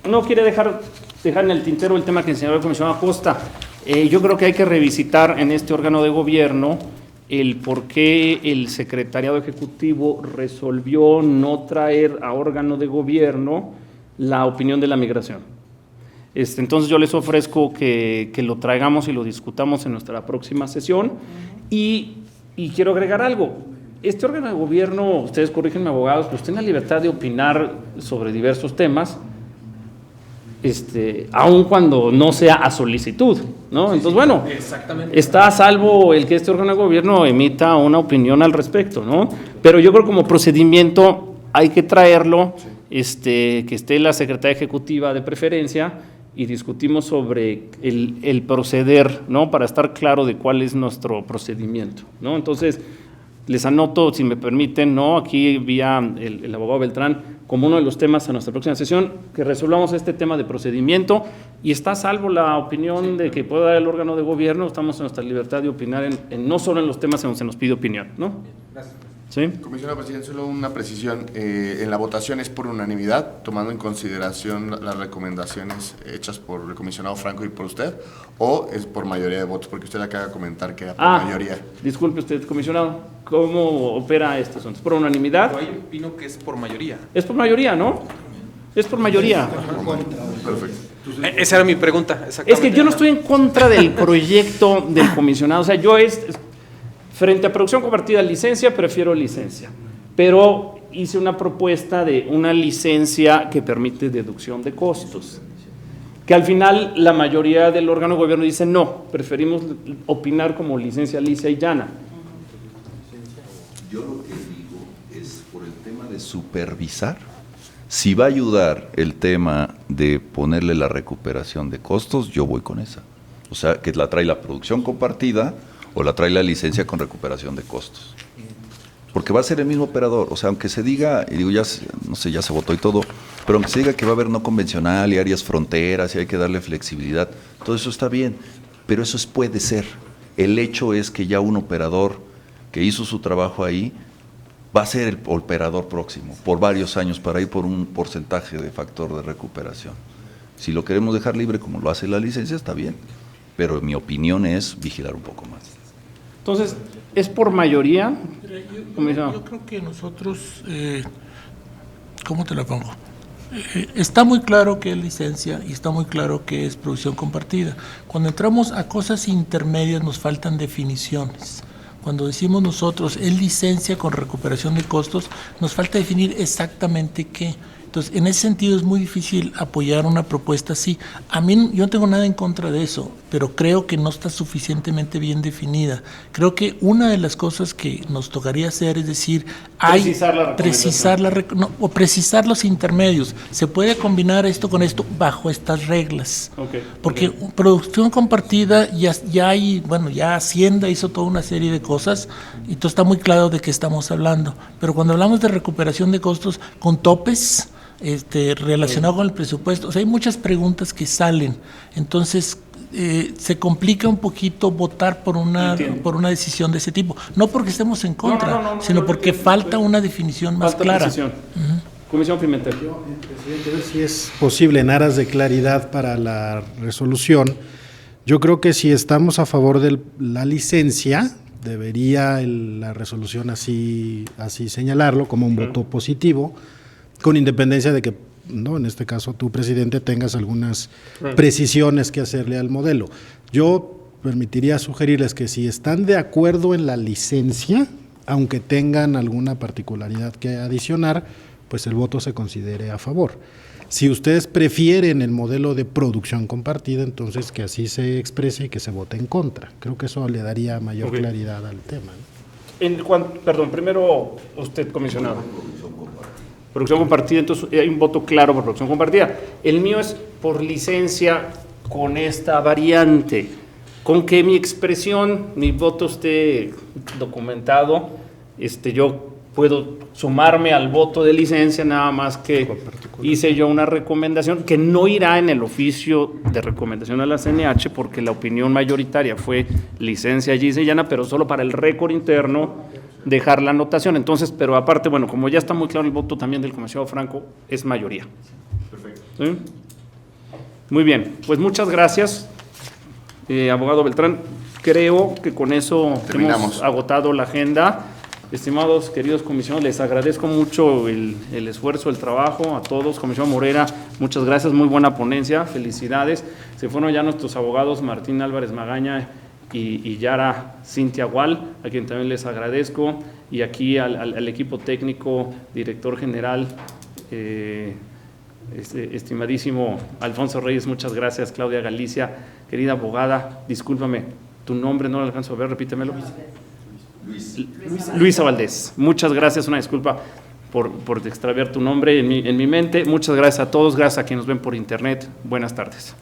no quiere dejar en el tintero el tema que señaló el comisionado Acosta. Yo creo que hay que revisitar en este órgano de gobierno el por qué el secretariado ejecutivo resolvió no traer a órgano de gobierno la opinión de la migración. Entonces yo les ofrezco que lo traigamos y lo discutamos en nuestra próxima sesión. Y quiero agregar algo. Este órgano de gobierno, ustedes corrígenme abogados, pues tiene la libertad de opinar sobre diversos temas, aun cuando no sea a solicitud, ¿no? Entonces, bueno, está a salvo el que este órgano de gobierno emita una opinión al respecto, ¿no? Pero yo creo que como procedimiento hay que traerlo, que esté la secretaria ejecutiva de preferencia y discutimos sobre el proceder, ¿no? Para estar claro de cuál es nuestro procedimiento, ¿no? Entonces, les anoto, si me permiten, ¿no? Aquí vía el abogado Beltrán, como uno de los temas a nuestra próxima sesión, que resolvamos este tema de procedimiento, y está a salvo la opinión de que pueda dar el órgano de gobierno, estamos en nuestra libertad de opinar no solo en los temas en donde se nos pide opinión, ¿no? Gracias. ¿Sí? Comisionado presidente, solo una precisión. En la votación es por unanimidad, tomando en consideración las recomendaciones hechas por el comisionado Franco y por usted, o es por mayoría de votos, porque usted acaba de comentar que era por mayoría. Disculpe usted, comisionado, ¿cómo opera esto? ¿Es por unanimidad? Yo opino que es por mayoría. Es por mayoría, ¿no? Es por mayoría. Perfecto. Esa era mi pregunta, exactamente. Es que yo no estoy en contra del proyecto del comisionado, o sea, yo frente a producción compartida licencia, prefiero licencia, pero hice una propuesta de una licencia que permite deducción de costos, que al final la mayoría del órgano de gobierno dice no, preferimos opinar como licencia lisa y llana. Yo lo que digo es por el tema de supervisar, si va a ayudar el tema de ponerle la recuperación de costos, yo voy con esa. O sea, que la trae la producción compartida o la trae la licencia con recuperación de costos. Porque va a ser el mismo operador, o sea, aunque se diga, y digo, ya, no sé, ya se votó y todo, pero aunque se diga que va a haber no convencional y áreas fronteras y hay que darle flexibilidad, todo eso está bien, pero eso puede ser. El hecho es que ya un operador que hizo su trabajo ahí va a ser el operador próximo por varios años para ir por un porcentaje de factor de recuperación. Si lo queremos dejar libre como lo hace la licencia, está bien, pero mi opinión es vigilar un poco más. Entonces, ¿es por mayoría? Yo creo que nosotros, ¿cómo te la pongo? Está muy claro que es licencia y está muy claro que es producción compartida. Cuando entramos a cosas intermedias nos faltan definiciones. Cuando decimos nosotros es licencia con recuperación de costos, nos falta definir exactamente qué. Entonces, en ese sentido es muy difícil apoyar una propuesta así. A mí, yo no tengo nada en contra de eso, pero creo que no está suficientemente bien definida. Creo que una de las cosas que nos tocaría hacer es decir, precisar los intermedios. Se puede combinar esto con esto bajo estas reglas. Porque producción compartida ya hay, bueno, ya Hacienda hizo toda una serie de cosas y todo está muy claro de qué estamos hablando. Pero cuando hablamos de recuperación de costos con topes, relacionado con el presupuesto, o sea, hay muchas preguntas que salen, entonces se complica un poquito votar por una decisión de ese tipo, no porque estemos en contra, sino porque falta una definición más clara. Comisión Pimentel. Presidente, si es posible, en aras de claridad para la resolución, yo creo que si estamos a favor de la licencia, debería la resolución así señalarlo como un voto positivo, con independencia de que, no, en este caso tú, presidente, tengas algunas precisiones que hacerle al modelo. Yo permitiría sugerirles que si están de acuerdo en la licencia, aunque tengan alguna particularidad que adicionar, pues el voto se considere a favor. Si ustedes prefieren el modelo de producción compartida, entonces que así se exprese y que se vote en contra. Creo que eso le daría mayor claridad al tema, ¿no? Perdón, primero usted, comisionado. Producción compartida, entonces hay un voto claro por producción compartida. El mío es por licencia con esta variante, con que mi expresión, mi voto esté documentado, yo puedo sumarme al voto de licencia, nada más que hice yo una recomendación que no irá en el oficio de recomendación a la CNH porque la opinión mayoritaria fue licencia lisa y llana, pero solo para el récord interno dejar la anotación. Entonces, pero aparte, bueno, como ya está muy claro el voto también del comisionado Franco, es mayoría. Perfecto. ¿Sí? Muy bien, pues muchas gracias, abogado Beltrán. Creo que con eso hemos agotado la agenda. Estimados, queridos comisionados, les agradezco mucho el esfuerzo, el trabajo a todos. Comisionado Morera, muchas gracias, muy buena ponencia, felicidades. Se fueron ya nuestros abogados Martín Álvarez Magaña y Yara Cintia Gual, a quien también les agradezco, y aquí al equipo técnico, director general, estimadísimo Alfonso Reyes, muchas gracias. Claudia Galicia, querida abogada, discúlpame, tu nombre no lo alcanzo a ver, repítemelo. Luisa Valdés, muchas gracias, una disculpa por extraviar tu nombre en mi mente. Muchas gracias a todos, gracias a quienes nos ven por internet. Buenas tardes.